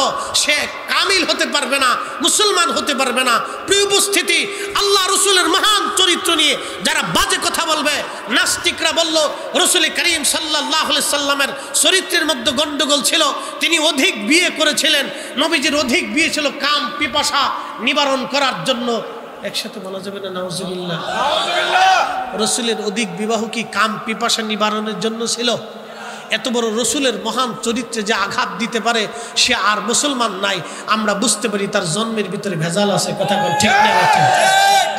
সে কামিল হতে পারবে না, মুসলমান হতে পারবে না। প্রিয় উপস্থিতি, আল্লাহ রসুলের মহান চরিত্র নিয়ে যারা বাজে কথা বলবে, নাস্তিকরা বলল রসুল করিম সাল্লাল্লাহু আলাইহি সাল্লামের চরিত্রের মধ্যে গন্ডগোল ছিল, তিনি অধিক বিয়ে করেছিলেন। নবীজির অধিক বিয়ে ছিল কাম পিপাসা নিবারণ করার জন্য। একসাথে বলা যাবে না নাউজুবিল্লাহ? রসুলের অধিক বিবাহ কি কাম পিপাসা নিবারণের জন্য ছিল? এত বড় রসুলের মহান চরিত্রে যে আঘাত দিতে পারে সে আর মুসলমান নাই, আমরা বুঝতে পারি তার জন্মের ভিতরে ভেজাল আছে। কথা বল ঠিক না?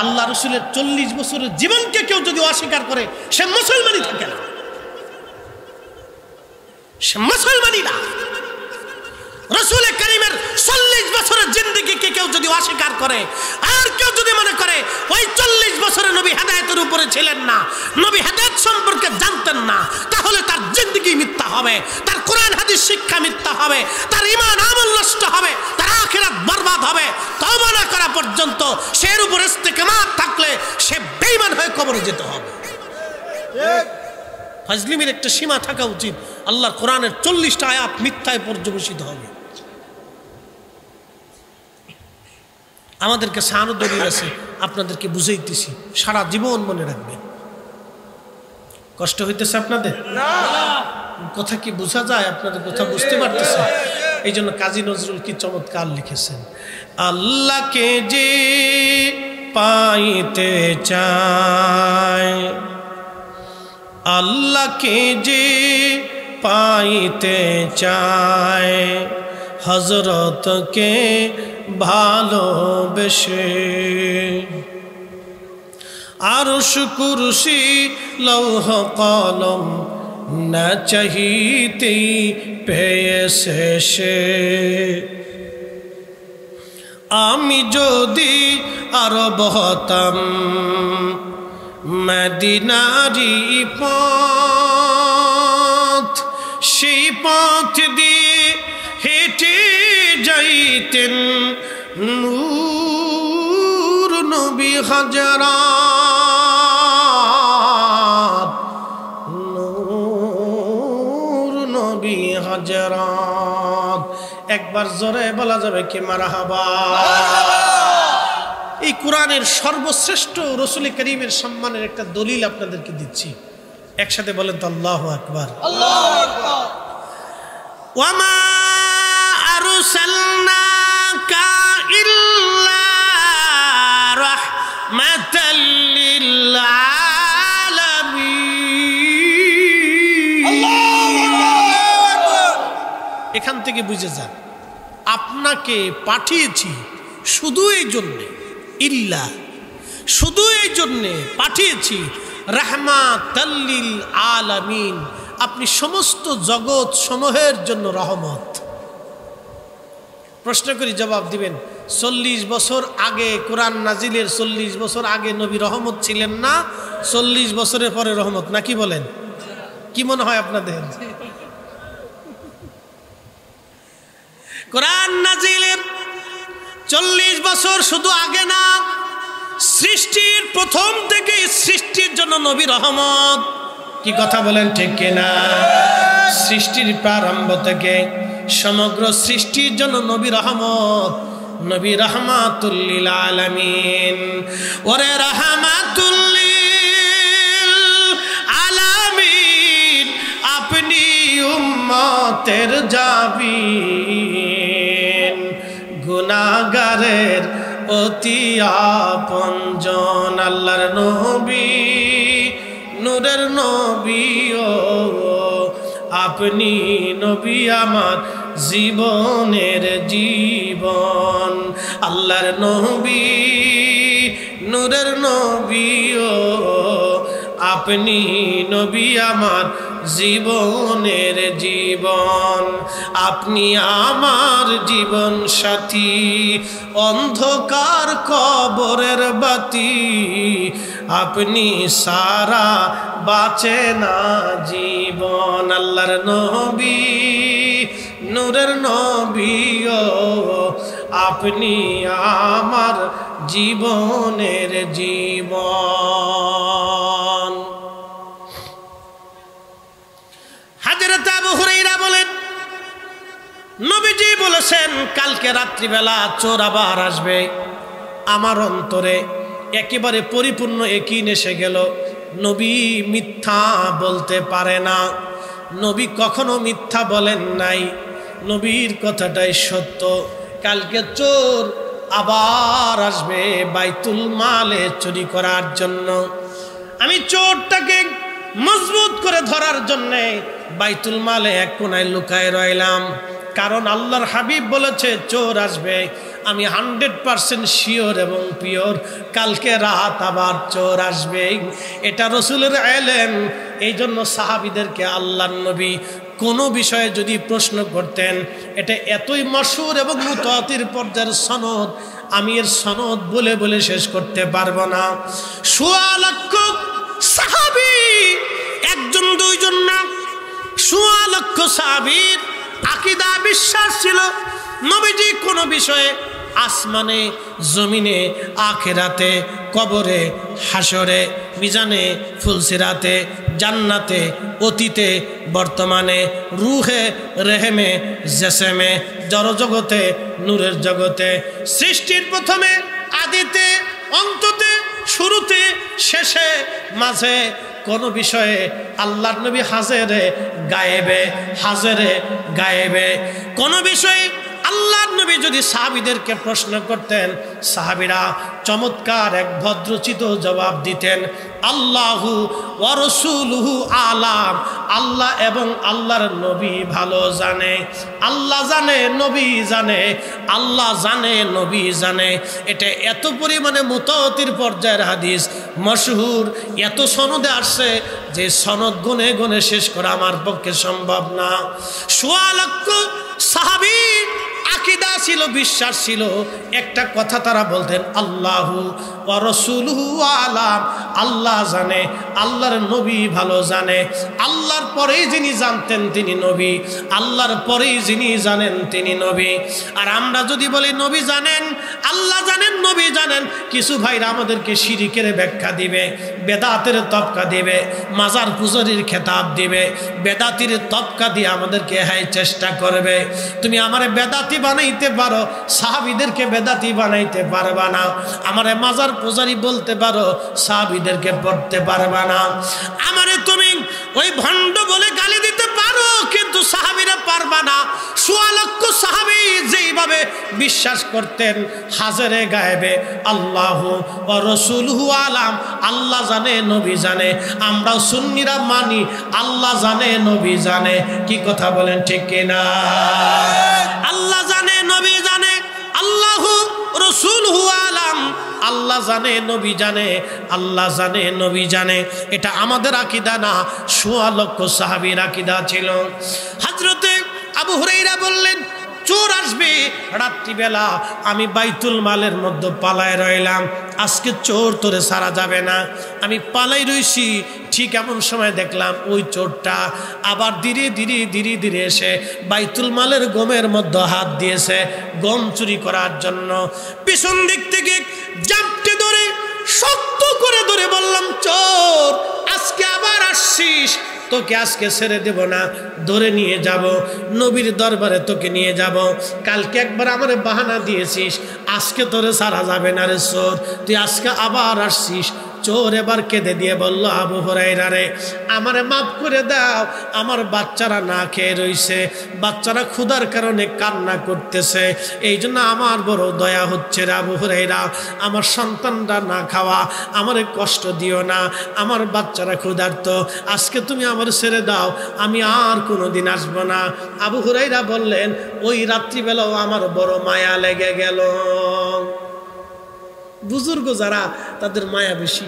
আল্লাহ রসুলের 40 বছরের জীবনকে কেউ যদি অস্বীকার করে সে মুসলমানই থাকে না, সে মুসলমানই না। রসুল করিমের 40 বছরের জিন্দেগিকে কেউ যদি অস্বীকার করে, আর কেউ যদি মনে করে ওই 40 বছরে নবী হেদায়েতের উপরে ছিলেন না, নবী হেদায়েত সম্পর্কে জানতেন না, তাহলে তার জিন্দেগি মিথ্যা হবে। হবে, তার কোরআন হাদিস শিক্ষা মিথ্যা হবে, তার ঈমান আমল নষ্ট হবে, তার আখিরাত বরবাদ হবে। তওবা না করা পর্যন্ত সে এর উপর ইস্তেকামাত থাকলে সে বেঈমান হয়ে কবরে যেতে হবে। ফাজলিমের একটা সীমা থাকা উচিত। আল্লাহর কোরআনের 40টা আয়াত মিথ্যায় পর্যবেসিত হবে। আমাদের কাছে আরো দলিল আছে, আপনাদেরকে বুঝাইতেছি, সারা জীবন মনে রাখবেন। কষ্ট হইতেছে আপনাদের? কথা কি বোঝা যায়? আপনাদের কথা বুঝতে পারতেছেন? এই জন্য কাজী নজরুল কি চমৎকার লিখেছেন, আল্লাহকে যে পাইতে চায়, আল্লাহকে যে পাইতে চায়, হযরতকে ভালোবেসে আরশ কুরসি লৌহ কলম না চাহিতেই পেয়েছে সে। আমি যদি আরব হতাম মদিনারি পথ, সেই পথ দিয়ে হেঁটে যাইতেন নূর নবী হাজারাত, নূর নবী হাজারাত। একবার জোরে বলা যাবে কি মারহাবা? এই কোরআনের সর্বশ্রেষ্ঠ রাসূল করিমের সম্মানের একটা দলিল আপনাদেরকে দিচ্ছি, একসাথে বলেন তো আল্লাহু আকবার। আল্লাহু আকবার। ওয়ামা আরসালনাকা ইল্লা রাহমাতাল লিল আলামিন। আল্লাহু আকবার। এখান থেকে বুঝে যান, আপনাকে পাঠিয়েছি শুধু এই জন্যে, ইল্লা শুধু এই জন্যে পাঠিয়েছি, রাহমাতাল লিল আলামিন, আপনি সমস্ত জগৎ সমূহের জন্য রহমত। প্রশ্ন করি, জবাব দিবেন। 40 বছর আগে কোরআন নাজিলের 40 বছর আগে নবী রহমত ছিলেন না, 40 বছরের পরে রহমত, নাকি বলেন? কি মনে হয় আপনাদের? কোরআন নাজিলের 40 বছর শুধু আগে না, সৃষ্টির প্রথম থেকে সৃষ্টির জন্য নবী রহমত। কি কথা বলেন ঠিক কিনা? সৃষ্টির প্রারম্ভ থেকে সমগ্র সৃষ্টির জন্য নবী রহমত, নবী রাহমাতুল লিল আলামিন। ওরে রাহমাতুল লিল আলামিন, আপনি উম্মতের জাবিন, গুনাহগারের অতি আপনজন, আল্লাহর নবী, নূরের নবী, ও আপনি নবী আমার জীবনের জীবন, আল্লাহর নবী, নূরের নবী, ও আপনি নবী আমার জীবনের জীবন, আপনি আমার জীবন সাথী, অন্ধকার কবরের বাতি, আপনি সারা বাঁচে না জীবন, আল্লাহর নবী, নূরের নবী, ও আপনি আমার জীবনের জীবন। হযরত আবু হুরায়রা বলেন, নবীজি বলেছেন কালকে রাত্রিবেলা চোর আবার আসবে। আমার অন্তরে একেবারে পরিপূর্ণ ইয়াকিন এসে গেল, নবী মিথ্যা বলতে পারে না, নবী কখনো মিথ্যা বলেন নাই, নবীর কথাটাই সত্য। কালকে চোর আবার আসবে বাইতুল মালে চুরি করার জন্য। আমি চোরটাকে মজবুত করে ধরার জন্যে বাইতুল মালে এক কোনায় লুকায় রইলাম, কারণ আল্লাহর হাবিব বলেছে চোর আসবে। আমি 100% শিওর এবং পিওর কালকে রাত আবার চোর আসবে, এটা রসুলের ইলম। এই জন্য সাহাবীদেরকে আল্লাহর নবী কোনো বিষয়ে যদি প্রশ্ন করতেন, এটা এতই মশহুর এবং মুতাওয়াতির পর্যায়ের সনদ, আমি এর সনদ বলে বলে শেষ করতে পারবো না। 1.5 লক্ষ সাহাবী, একজন দুইজন না, 1.5 লক্ষ সাহাবীর আকীদা বিশ্বাস ছিল নবীজি কোনো বিষয়ে আসমানে জমিনে আখিরাতে কবরে হাসরে মিজানে ফুলসিরাতে জান্নাতে অতীতে বর্তমানে রুহে রেহেমে জেসেমে জড়জগতে নূরের জগতে সৃষ্টির প্রথমে আদিতে অন্ততে শুরুতে শেষে মাঝে কোন বিষয়ে আল্লাহর নবী হাজেরে গায়েবে কোন বিষয়ে আল্লাহর নবী যদি সাহাবীদেরকে প্রশ্ন করতেন সাহাবীরা চমৎকার এক ভদ্রচিত জবাব দিতেন আল্লাহু ওয়া রাসূলুহু আলাম, আল্লাহ এবং আল্লাহর নবী ভালো জানে। আল্লাহ জানে নবী জানে, আল্লাহ জানে নবী জানে। এটা এত পরিমাণে মুতাওয়াতির পর্যায়ের হাদিস, মশহুর, এত সনদে আসছে যে সনদ গুনে গুনে শেষ করা আমার পক্ষে সম্ভব না। ১৬ লক্ষ সাহাবী আকীদা ছিল, বিশ্বাস ছিল, একটা কথা তারা বলতেন আল্লাহু ওয়া রাসূলুহু আলাম, আল্লাহ জানে, আল্লাহর নবী ভালো জানে। আল্লাহর পরেই যিনি জানতেন তিনি নবী, আল্লাহর পরেই যিনি জানেন তিনি নবী। আর আমরা যদি বলি নবী জানেন, আল্লাহ জানেন, নবী জানেন, কিছু ভাইরা আমাদেরকে শিরিকের ব্যাখ্যা দিবে, বেদাতের তবকা দিবে, মাজার পূজারীর খেতাব দিবে, বেদাতির তবকা দিয়ে আমাদেরকে চেষ্টা করবে। তুমি আমারে বেদাতি বানাইতে পারো, সাহাবীদেরকে বেদাতি বানাইতে পারবা না। আমারে মাজার পূজারী বলতে পারো, সাহাবীদেরকে পড়তে পারবা না। আমারে তুমি ওই ভণ্ড বলে গালি দিতে পারো, কিন্তু সাহাবীরা পারবা না। ১৬ লক্ষ সাহাবী যেইভাবে বিশ্বাস করতেন হাজরে গায়েবে আল্লাহু ওয়া রাসূলুহু আলাম, আল্লাহ জানে নবী জানে, আমরাও সুন্নিরা মানি আল্লাহ জানে নবী জানে। কি কথা বলেন ঠিক কিনা? আল্লাহ জানে নবী জানে, আল্লাহু রাসূলুহু আলাম, আল্লাহ জানে নবী জানে, আল্লাহ জানে নবী জানে। এটা আমাদের আকীদা না, ১৬ লক্ষ সাহাবীর আকীদা ছিল। হযরতে আবু হুরায়রা বললেন চোর আসবে রাত্রিবেলা, আমি বাইতুল মালের মধ্যে পালায় রইলাম, আজকে চোর তোরে সারা যাবে না। আমি পালাই রইছি, ঠিক এমন সময় দেখলাম ওই চোরটা আবার ধীরে ধীরে ধীরে ধীরে এসে বাইতুল মালের গমের মধ্যে হাত দিয়েছে গম চুরি করার জন্য। পিছন দিক থেকে জাপটে ধরে শক্ত করে ধরে বললাম চোর আজকে আবার আসছিস, তোকে আজকে ছেড়ে দেব না, ধরে নিয়ে যাব নবীর দরবারে, তোকে নিয়ে যাব। কালকে একবার আমার বাহানা দিয়েছিস, আজকে তোরে সারা যাবে না রে চোর, তুই আজকে আবার আসছিস। চোর এবার কেঁদে দিয়ে বলল আবু হুরায়রা রে আমারে মাফ করে দাও, আমার বাচ্চারা না খেয়ে রইছে, বাচ্চারা ক্ষুধার কারণে কান্না করতেছে, এই জন্য আমার বড় দয়া হচ্ছে রে আবু হুরায়রা, আমার সন্তানরা না খাওয়া, আমারে কষ্ট দিও না, আমার বাচ্চারা ক্ষুধার্ত, আজকে তুমি আমার ছেড়ে দাও, আমি আর কোনোদিন আসবো না। আবু হুরায়রা বললেন ওই রাত্রিবেলাও আমার বড় মায়া লেগে গেল। বুজুর্গ যারা তাদের মায়া বেশি,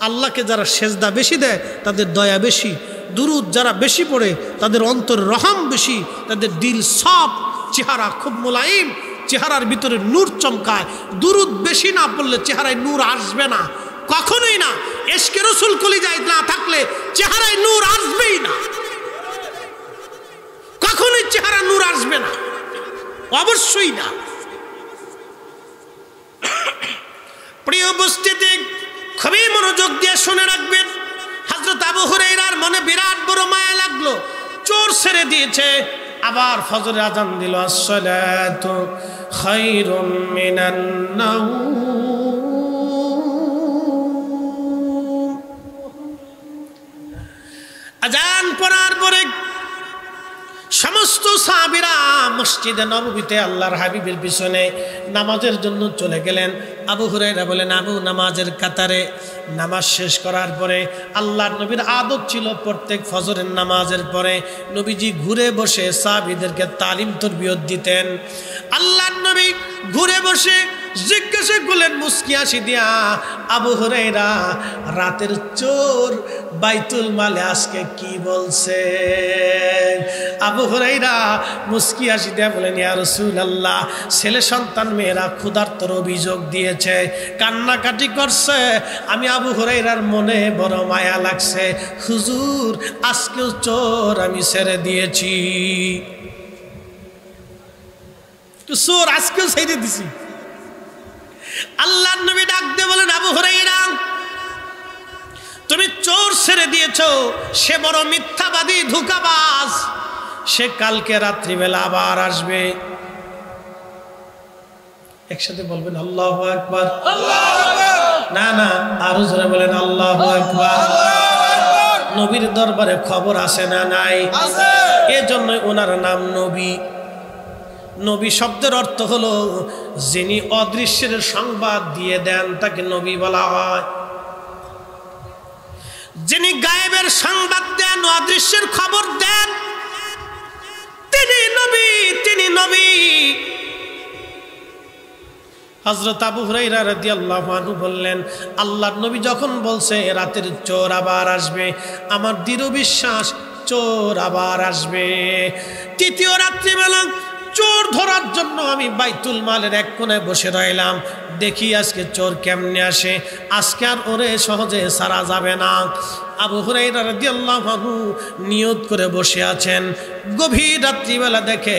আল্লাহকে যারা সেজদা বেশি দেয় তাদের দয়া বেশি, দুরুদ যারা বেশি পড়ে তাদের অন্তর রহম বেশি, তাদের দিল সব, চেহারা খুব মোলায়েম, চেহারার ভিতরে নূর চমকায়। দুরুদ বেশি না পড়লে চেহারায় নূর আসবে না, কখনোই না। ইশকে রাসূল কলিজায় না থাকলে চেহারায় নূর আসবেই না, কখনোই চেহারা নূর আসবে না, অবশ্যই না। প্রিয় উপস্থিতি, খুবই মনোযোগ দিয়ে শুনে রাখবেন। হযরত আবু হুরায়রার মনে বিরাট বড় মায়া লাগলো, চোর ছেড়ে দিয়েছে, আবার ফজরের আযান দিল, আসসালাতু খায়রুম মিনান নাওম। আযান পড়ার পরে সমস্ত সাহাবীরা মসজিদে নববীতে আল্লাহর হাবিবের পিছনে নামাজের জন্য চলে গেলেন। আবু হুরায়রা বলেন আবু নামাজের কাতারে নামাজ শেষ করার পরে আল্লাহর নবীর আদত ছিল প্রত্যেক ফজরের নামাজের পরে নবীজি ঘুরে বসে সাহাবীদেরকে তালিম তরবিয়ত দিতেন। আল্লাহর নবী ঘুরে বসে জিজ্ঞাসা করলেন মুস্কি হাসি দিয়া, আবু হুরায়রা রাতের চোর বাইতুল মালে আজকে কি বলছে? আবু হুরায়রা মুস্কি হাসি দিয়া বলেন, ইয়া রাসূলুল্লাহ, ছেলে সন্তান মেয়েরা ক্ষুধার্তর অভিযোগ দিয়েছে, কান্নাকাটি করছে। আমি আবু হুরায়রার মনে বড় মায়া লাগছে, হুজুর আজকেও চোর আমি ছেড়ে দিয়েছি, চোর আজকেও ছেড়ে দিছি। আল্লাহর নবী ডাক দিয়ে বলেন, আবু হুরায়রা তুমি চোর ছেড়ে দিয়েছো, সে বড় মিথ্যাবাদী ধোঁকাবাজ, সে কালকে রাত্রিবেলা আবার আসবে। একসাথে বলবেন আল্লাহু আকবার। না না, আরো জোরে বলেন আল্লাহু আকবার। নবীর দরবারে খবর আসে না নাই? এজন্য ওনার নাম নবী। নবী শব্দের অর্থ হলো যিনি অদৃশ্যের সংবাদ দিয়ে দেন তাকে নবী বলা হয়। যিনি গায়েবের সংবাদ দেন, অদৃশ্যের খবর দেন, তিনি নবী, তিনি নবী। হযরত আবু হুরায়রা রাদিয়াল্লাহু আনহু বললেন, আল্লাহর নবী যখন বলছে রাতের চোর আবার আসবে, আমার দৃঢ় বিশ্বাস চোর আবার আসবে। তৃতীয় রাত্রিবেলা চোর ধরার জন্য আমি বাইতুল মালের এক কোণে বসে রইলাম, দেখি আজকে চোর কেমনে আসে, আজকে আর ওরে সহজে ছাড়া যাবে না। আবু হুরায়রা রাদিয়াল্লাহু আনহু নিয়ত করে বসে আছেন। গভীর রাত্রিবেলা দেখে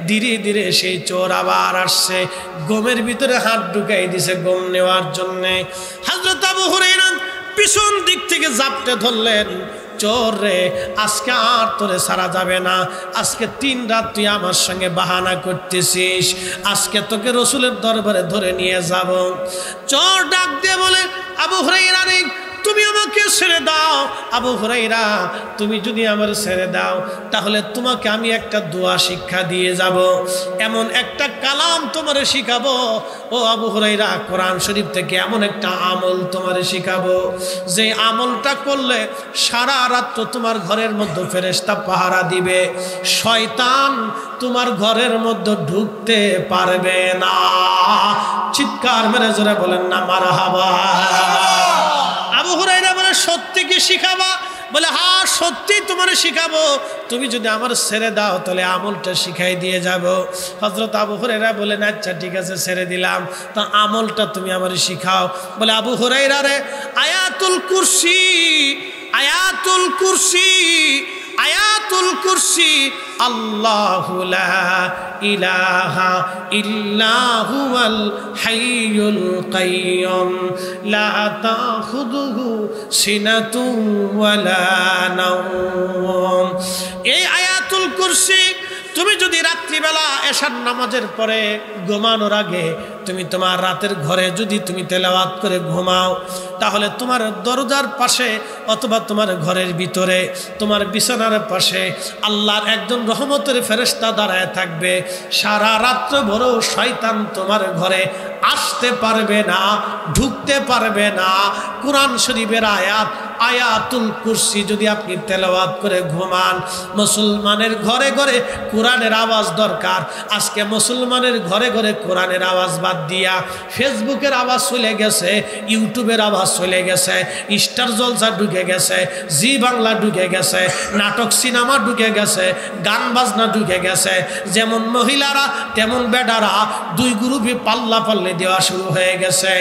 ধীরে ধীরে সেই চোর আবার আসছে, গমের ভিতরে হাত ঢুকাই দিছে গম নেওয়ার জন্যে। হযরত আবু হুরায়রা পিছন দিক থেকে জাপটে ধরলেন, চোর রে, আজকে আর তোরে ছাড়া যাবে না, আজকে 3 রাত তুই আমার সঙ্গে বাহানা করতেছিস, আজকে তোকে রসুলের দরবারে ধরে নিয়ে যাব। চোর ডাক দিয়ে বলে, আবু হুরায়রা রে, তুমি আমাকে ছেড়ে দাও। আবু হুরায়রা, তুমি যদি আমার ছেড়ে দাও তাহলে তোমাকে আমি একটা দোয়া শিক্ষা দিয়ে যাব, এমন একটা কালাম তোমারে শিখাবো। ও আবু হুরায়রা, কোরআন শরীফ থেকে এমন একটা আমল তোমারে শিখাবো, যে আমলটা করলে সারা রাত তোমার ঘরের মধ্যে ফেরেশতা পাহারা দিবে, শয়তান তোমার ঘরের মধ্যে ঢুকতে পারবে না। চিৎকার মেরে জোরে বলেন না মারহাবা। আবু হুরায়রা বলে, সত্যি কি শিখাবা? বলে, হ্যাঁ সত্যি তোমার শিখাবো, তুমি যদি আমার ছেড়ে দাও তাহলে আমলটা শিখাই দিয়ে যাব। হযরত আবু হুরায়রা বলেন, আচ্ছা ঠিক আছে ছেড়ে দিলাম, তা আমলটা তুমি আমার শিখাও। বলে, আবু হুরায়রা রে, আয়াতুল কুরসি, আয়াতুল কুরসি, আয়াতুল কুরসি, আল্লাহু লা ইলাহা ইল্লা হুয়াল হাইয়ুল কাইয়ুম লা তাখুযুহু সিনাতুন ওয়ালা নাওম। এই আয়াতুল কুরসি তুমি যদি রাত্রিবেলা এশার নামাজের পরে ঘুমানোর আগে তুমি তোমার রাতের ঘরে যদি তুমি তেলাওয়াত করে ঘুমাও, তাহলে তোমার দরজার পাশে অথবা তোমার ঘরের ভিতরে তোমার বিছানার পাশে আল্লাহর একজন রহমতের ফেরেশতা দাঁড়ায় থাকবে। সারা রাত্র ভর শয়তান তোমার ঘরে আসতে পারবে না, ঢুকতে পারবে না। কোরআন শরীফের আয়াত আয়াতুল কুরসি যদি আপনি তেলাওয়াত করে ঘুমান, মুসলমানের ঘরে ঘরে কোরআনের আওয়াজ দরকার। আজকে মুসলমানের ঘরে ঘরে কোরআনের আওয়াজ বাদ দিয়া ফেসবুকের আওয়াজ চলে গেছে, ইউটিউবের আওয়াজ চলে গেছে, স্টার জলসা ঢুকে গেছে, জি বাংলা ঢুকে গেছে, নাটক সিনেমা ঢুকে গেছে, গান বাজনা ঢুকে গেছে। যেমন মহিলারা তেমন বেডারা দুই গ্রুপে পাল্লা পাল্লে দেওয়া শুরু হয়ে গেছে।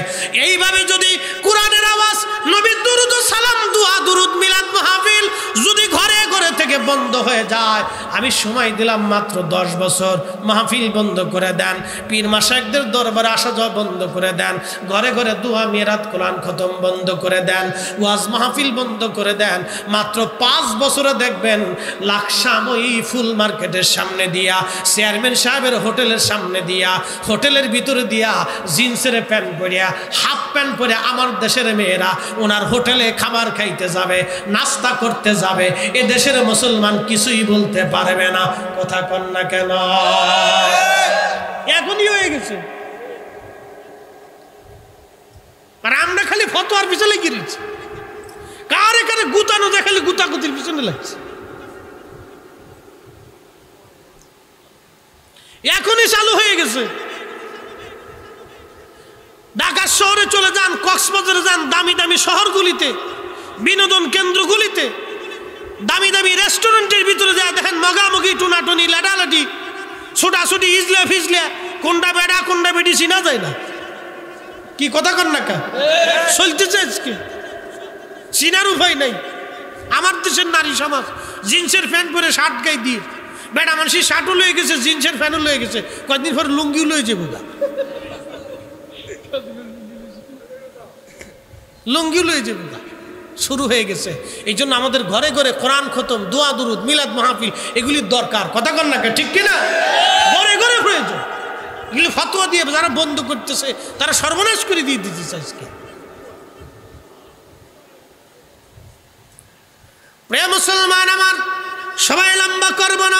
এইভাবে যদি কোরআনের আওয়াজ, নবীর দুরূদ ও সালাম, দোয়া দুরূদ মিলাদ মাহফিল যদি ঘরে ঘরে থেকে বন্ধ হয়ে যায়, আমি সময় দিলাম মাত্র 10 বছর, মাহফিল বন্ধ করে দেন, পীর মাশায়েখদের দরবারে আসা যাওয়া বন্ধ করে দেন, ঘরে ঘরে দোয়া মিরাত কোরআন খতম বন্ধ করে দেন, ওয়াজ মাহফিল বন্ধ করে দেন, মাত্র 5 বছরে দেখবেন লাকসাময়ী ফুল মার্কেটের সামনে দিয়া, চেয়ারম্যান সাহেবের হোটেলের সামনে দিয়া, হোটেলের ভিতরে দিয়া জিন্সের প্যান্ট পরিয়া, হাফ প্যান্ট পরে আমার দেশের মেয়েরা ওনার হোটেলে খাবার খাইতে যাবে, নাস্তা করতে যাবে। এ দেশের মুসলমান কিছুই বলতে পারবে না। কথা কন না কেন? এখনই হয়ে গেছে। আর আমরা খালি ফতোয়ার পিছনে গিয়েছি, কার এখানে গুতানো যায় খালি গুতাগুতির পিছনে লাগছে। এখনই চালু হয়ে গেছে। শহরে চলে যান, কক্সবাজারে যান, দামি দামি শহরগুলিতে, বিনোদন কেন্দ্রগুলিতে, দামি দামি রেস্টুরেন্টের ভিতরে যায় দেখেন মগামগি, টুনাটুনি, লাটালাটি, ছোটাছুটি, ইজলা ফিজলা, কোনটা বেড়া কোনটা বেটি চিনা যায় না। কি কথা কন না কা চলতেছে আজকে, চিনার উপায় নাই। আমার দেশের নারী সমাজ জিন্সের প্যান্ট পরে শার্ট গায়ে দিয়ে, বেটা মানুষের শার্টও লয়ে গেছে, জিন্সের প্যান্টও লয়ে গেছে, কয়েকদিন পরে লুঙ্গিও লয়ে যাবো গা, লুঙ্গিও লয়ে যাবো গা, শুরু হয়ে গেছে। এই জন্য আমাদের ঘরে ঘরে কোরআন খতম, দোয়া দুরুদ, মিলাদ মাহফিল এগুলির দরকার। কথা কন না ঠিক কিনা? ঘরে ঘরে প্রয়োজন। এগুলি ফতোয়া দিয়ে যারা বন্ধ করতেছে তারা সর্বনাশ করে দিয়ে দিতেছে আজকে। প্রিয় মুসলমান আমার, সবাই লম্বা করব না,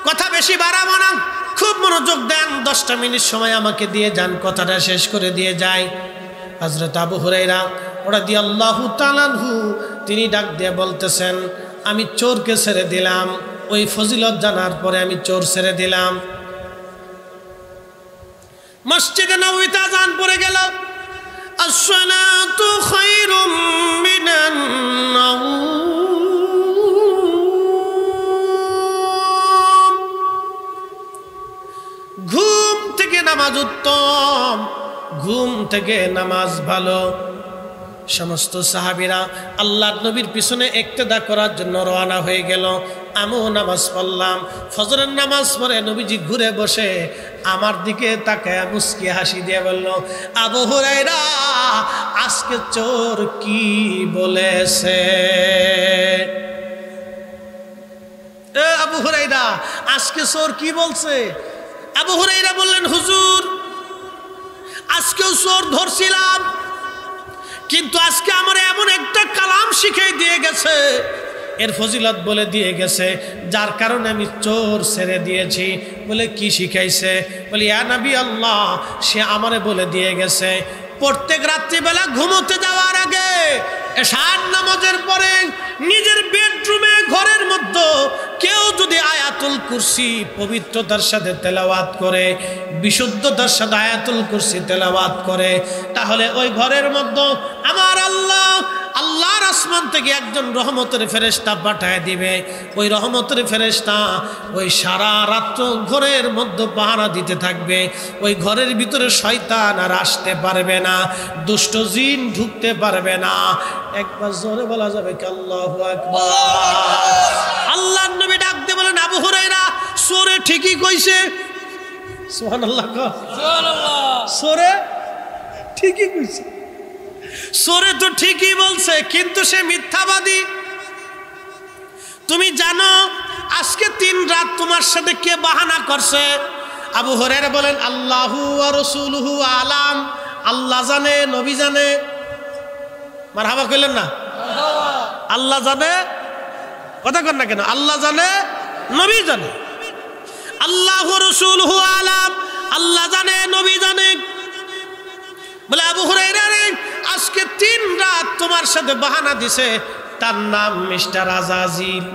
কথা বেশি বাড়াবো না, খুব মনোযোগ দেন। 10টা মিনিট সময় আমাকে দিয়ে যান, কথাটা শেষ করে দিয়ে যাই। হযরত আবু হুরায়রা রাদিয়াল্লাহু তাআলা আনহু তিনি ডাক দিয়ে বলতেছেন, আমি চোরকে ছেড়ে দিলাম, ওই ফজিলত জানার পরে আমি চোর ছেড়ে দিলাম। মসজিদে নববীতে আযান পড়ে গেল, আসসালাতু খায়রুম মিনান নাওম, ঘুম থেকে নামাজ উত্তম, ঘুম থেকে নামাজ ভালো। সমস্ত সাহাবীরা আল্লাহর নবীর পিছনে ইক্তেদা করার জন্য রওনা হয়ে গেল। আমিও নামাজ পড়লাম। ফজরের নামাজ পড়ে নবীজি ঘুরে বসে আমার দিকে তাকায় মুস্কি হাসি দিয়ে বলল, আবু হুরায়রা আজকে চোর কি বলেছে? এ আবু হুরায়রা আজকে চোর কি বলছে? আবু হুরায়রা বললেন, হুজুর আজকেও চোর ধরছিলাম, কিন্তু আজকে আমার এমন একটা কালাম শিখিয়ে দিয়ে গেছে, এর ফজিলত বলে দিয়ে গেছে, যার কারণে আমি চোর ছেড়ে দিয়েছি। বলে কি শিখাইছে? বলে ইয়া নবী আল্লাহ, সে আমারে বলে দিয়ে গেছে প্রত্যেক রাত্রিবেলা ঘুমোতে যাওয়ার আগে এশার নামাজের পরে নিজের বেডরুমে ঘরের মধ্যে কেউ যদি আয়াতুল কুরসি পবিত্রতার সাথে তেলাওয়াত করে, বিশুদ্ধতার সাথে আয়াতুল কুরসি তেলাওয়াত করে, তাহলে ওই ঘরের মধ্যে আমার আল্লাহর আসমান থেকে একজন রহমতের ফেরেশতা পাঠায় দিবে। ওই রহমতের ফেরেশতা ওই সারা রাত্র ঘরের মধ্যে পাহারা দিতে থাকবে। ওই ঘরের ভিতরে শয়তান আর আসতে পারবে না, দুষ্ট জিন ঢুকতে পারবে না। একবার জোরে বলা যাবে কি আল্লাহু আকবার? আল্লাহর নবী ডাক দিয়ে বলেন, আবু হুরায়রা সূরা ঠিকই কইছে। সুবহানাল্লাহ, সুবহানাল্লাহ। সূরা ঠিকই কইছে, সূরা তো ঠিকই বলছে, কিন্তু সে মিথ্যাবাদী। তুমি জানো আজকে 3 রাত তোমার সাথে কে বাহানা করছে? আবু হুরায়রা বলেন, আল্লাহু ওয়া রাসূলুহু আলাম, আল্লাহ জানে, নবী জানে। মারহাবা কইলেন না? আল্লাহ জানে, কথা কন না কেন? আল্লাহ জানে, নবী জানে। আল্লাহু রাসূলুহু আলাম, আল্লাহ জানে, নবী জানে। বলে আবু হুরায়রা রে, আজকে 3 রাত তোমার সাথে বাহানা দিছে, তার নাম মিস্টার আজাজিল।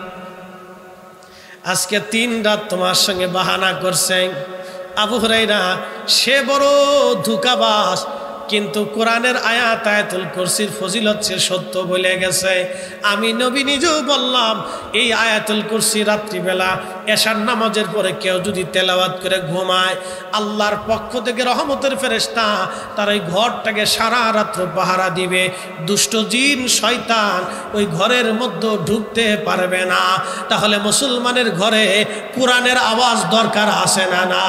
আজকে 3 রাত তোমার সঙ্গে বাহানা করছে। আবু হুরায়রা সে বড় ধোঁকাবাজ, কিন্তু কোরআনের আয়াতুল কুরসির ফজিলত সে সত্য বলে গেছে। আমি নবী নিজেও বললাম, এই আয়াতুল কুরসি রাত্রিবেলা এশার নামাজের পরে কেউ যদি তেলাওয়াত করে ঘুমায়, আল্লাহর পক্ষ থেকে রহমতের ফেরেশতা তার ওই ঘরটাকে সারা রাত্র পাহারা দিবে। দুষ্ট জিন শয়তান ওই ঘরের মধ্যে ঢুকতে পারবে না। তাহলে মুসলমানের ঘরে কোরআনের আওয়াজ দরকার আছে না? না,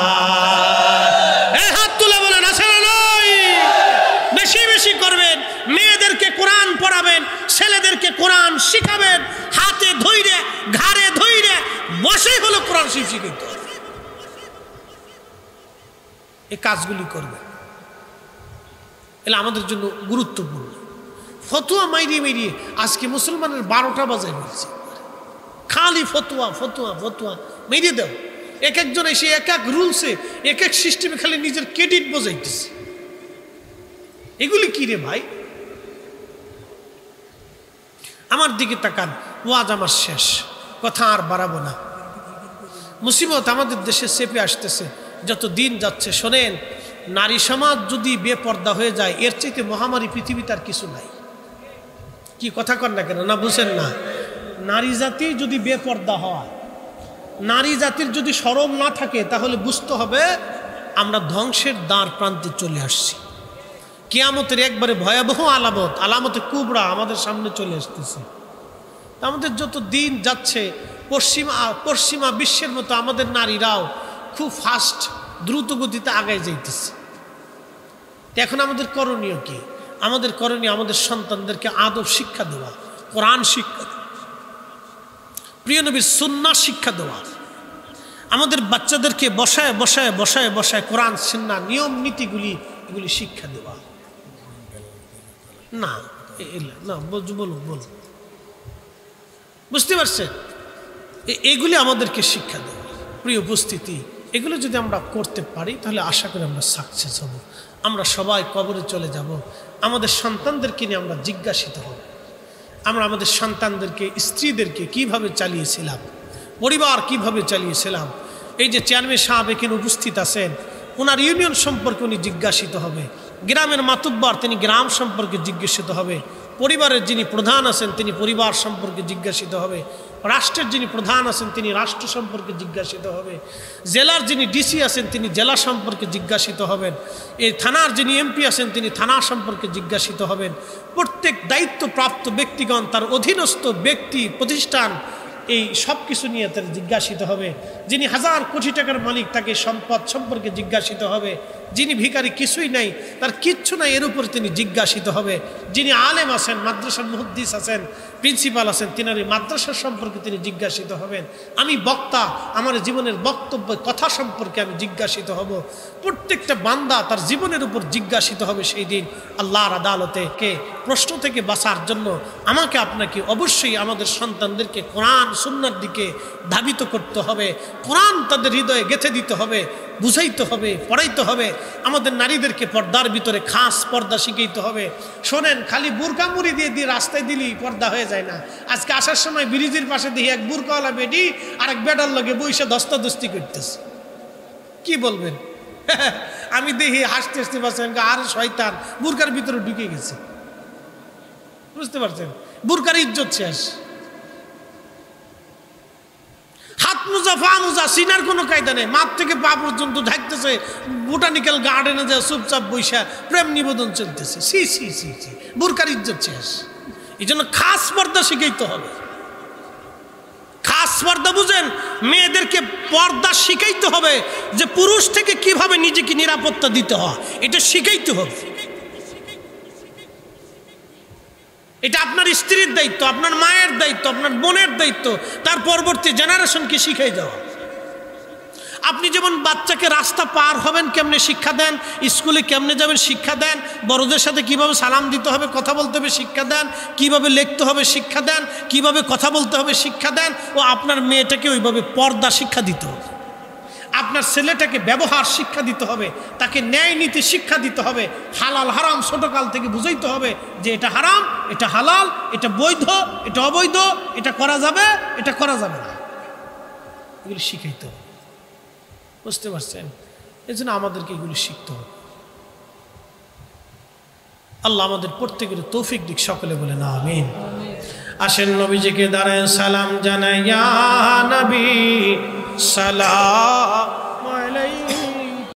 এই হাত তুলে বলেন আছে না? নাই। বেশি বেশি করবেন, মেয়েদেরকে কোরআন পড়াবেন, ছেলেদেরকে কোরআন শিখাবেন, হাতে ধইরে ঘাড়ে ধইরে বসে হলো কোরআন শিখাইতে। এই কাজগুলি করবে, এগুলো আমাদের জন্য গুরুত্বপূর্ণ। ফতোয়া মাইরিয়ে মাইরিয়ে আজকে মুসলমানের 12টা বাজায় বলছে, খালি ফতোয়া ফতোয়া ফতোয়া মেরিয়ে দাও। এক একজন এসে এক এক রুলসে এক এক সিস্টেমে খালি নিজের ক্রেডিট বোঝাইতেছে। এগুলি কি রে ভাই? আমার দিকে তাকান, ওয়াজ আমার শেষ, কথা আর বাড়াবো না। মুসিবত আমাদের দেশে চেপে আসতেছে, যত দিন যাচ্ছে। শোনেন, নারী সমাজ যদি বেপর্দা হয়ে যায় এর চাইতে মহামারী পৃথিবীতে আর কিছু নাই। কি কথা কন না কেন, না বুঝেন না? নারী জাতি যদি বেপর্দা হয়, নারী জাতির যদি শরম না থাকে, তাহলে বুঝতে হবে আমরা ধ্বংসের দ্বার প্রান্তে চলে আসছি। কিয়ামতের একবারে ভয়াবহ আলামতে কুবরা আমাদের সামনে চলে আসতেছে। আমাদের যত দিন যাচ্ছে পশ্চিমা বিশ্বের মতো আমাদের নারীরাও খুব ফাস্ট দ্রুত গতিতে আগায় যাইতেছে। এখন আমাদের করণীয় কি? আমাদের করণীয় আমাদের সন্তানদেরকে আদব শিক্ষা দেওয়া, কোরআন শিক্ষা দেওয়া, প্রিয় নবীর সুন্নাহ শিক্ষা দেওয়া, আমাদের বাচ্চাদেরকে বসায় বসায় বসায় বসায় কোরআন সুন্নাহ নিয়ম নীতিগুলি এগুলি শিক্ষা দেওয়া। না না বলুন বুঝতে পারছেন? এগুলি আমাদেরকে শিক্ষা দেওয়া। প্রিয় উপস্থিতি, এগুলো যদি আমরা করতে পারি তাহলে আশা করি আমরা সাকসেস হব। আমরা সবাই কবরে চলে যাব। আমাদের সন্তানদেরকে নিয়ে আমরা জিজ্ঞাসিত হব। আমরা আমাদের সন্তানদেরকে, স্ত্রীদেরকে কিভাবে চালিয়েছিলাম, পরিবার কিভাবে চালিয়েছিলাম। এই যে চেয়ারম্যান সাহেব এখানে উপস্থিত আছেন, ওনার ইউনিয়ন সম্পর্কে উনি জিজ্ঞাসিত হবে। গ্রামের মাতুব্বার তিনি গ্রাম সম্পর্কে জিজ্ঞাসিত হবে। পরিবারের যিনি প্রধান আছেন তিনি পরিবার সম্পর্কে জিজ্ঞাসিত হবে। রাষ্ট্রের যিনি প্রধান আছেন তিনি রাষ্ট্র সম্পর্কে জিজ্ঞাসিত হবে। জেলার যিনি ডিসি আছেন তিনি জেলা সম্পর্কে জিজ্ঞাসিত হবেন। এই থানার যিনি এমপি আছেন তিনি থানা সম্পর্কে জিজ্ঞাসিত হবেন। প্রত্যেক দায়িত্বপ্রাপ্ত ব্যক্তিগণ, তার অধীনস্থ ব্যক্তি, প্রতিষ্ঠান, এই সব কিছু নিয়ে তার জিজ্ঞাসিত হবে। যিনি হাজার কোটি টাকার মালিক তাকে সম্পদ সম্পর্কে জিজ্ঞাসিত হবে। যিনি ভিখারি, কিছুই নাই, তার কিচ্ছু নাই, এর উপর তিনি জিজ্ঞাসিত হবে। যিনি আলেম আছেন, মাদ্রাসার মুহাদ্দিস আছেন, প্রিন্সিপাল আছেন, তিনার এই মাদ্রাসার সম্পর্কে তিনি জিজ্ঞাসিত হবেন। আমি বক্তা, আমার জীবনের বক্তব্য কথা সম্পর্কে আমি জিজ্ঞাসিত হব। প্রত্যেকটা বান্দা তার জীবনের উপর জিজ্ঞাসিত হবে সেই দিন আল্লাহর আদালতে। কে প্রশ্ন থেকে বাঁচার জন্য আমাকে আপনাকে অবশ্যই আমাদের সন্তানদেরকে কোরআন সুন্নাহর দিকে ধাবিত করতে হবে। কোরআন তাদের হৃদয়ে গেঁথে দিতে হবে, বুঝাইতে হবে, পড়াইতে হবে। আমাদের নারীদেরকে পর্দার ভিতরে খাস পর্দা শিখাইতে হবে। শোনেন, খালি বুরকা মুড়ি দিয়ে দিয়ে রাস্তায় দিলেই পর্দা হয়ে যায় না। আজকে আসার সময় ব্রিজের পাশে দিয়ে এক বুরকাওয়ালা বেডি আর এক বেডার লগে বইসে দস্তাদস্তি করতেছে। কি বলবেন? আমি দেখি হাসতে হাসতে পারছেন, আর শয়তান বুরকার ভিতরে ঢুকে গেছে। বুঝতে পারছেন? বুরকার ইজ্জত শেষ। হাত মোজা পা মোজা সিনার কোনো কায়দা নেই, মাপ থেকে পা পর্যন্ত ঢাকতেছে। বোটানিক্যাল গার্ডেনে যা চুপচাপ বৈশা প্রেম নিবেদন চলতেছে। সি সি সি সি, বুরকার ইজ্জত শেষ। এই জন্য খাস পর্দা শিখাইতে হবে। খাস পর্দা বুঝেন? মেয়েদেরকে পর্দা শিখাইতে হবে, যে পুরুষ থেকে কিভাবে নিজেকে নিরাপত্তা দিতে হয় এটা শিখাইতে হবে। এটা আপনার স্ত্রীর দায়িত্ব, আপনার মায়ের দায়িত্ব, আপনার বোনের দায়িত্ব, তার পরবর্তী জেনারেশনকে শিখাই দেওয়া। আপনি যেমন বাচ্চাকে রাস্তা পার হবেন কেমনে শিক্ষা দেন, স্কুলে কেমনে যাবেন শিক্ষা দেন, বড়দের সাথে কিভাবে সালাম দিতে হবে, কথা বলতে হবে শিক্ষা দেন, কিভাবে লিখতে হবে শিক্ষা দেন, কিভাবে কথা বলতে হবে শিক্ষা দেন। ও আপনার মেয়েটাকে ওইভাবে পর্দা শিক্ষা দিতে হবে। আপনার ছেলেটাকে ব্যবহার শিক্ষা দিতে হবে, তাকে ন্যায় নীতি শিক্ষা দিতে হবে। হালাল হারাম ছোটকাল থেকে বুঝাইতে হবে যে এটা হারাম, এটা হালাল, এটা বৈধ, এটা অবৈধ, এটা করা যাবে, এটা করা যাবে না, এগুলি শিখাইতে হবে। বুঝতে পারছেন? এই জন্য আমাদেরকে এগুলি শিখতে হবে। আল্লাহ আমাদের প্রত্যেকের তৌফিক দিক, সকলে বলেন আমিন। আসেন নবীজিকে দাঁড়ায় সালাম জানাই, ইয়া নবী সালাম আলাইহি।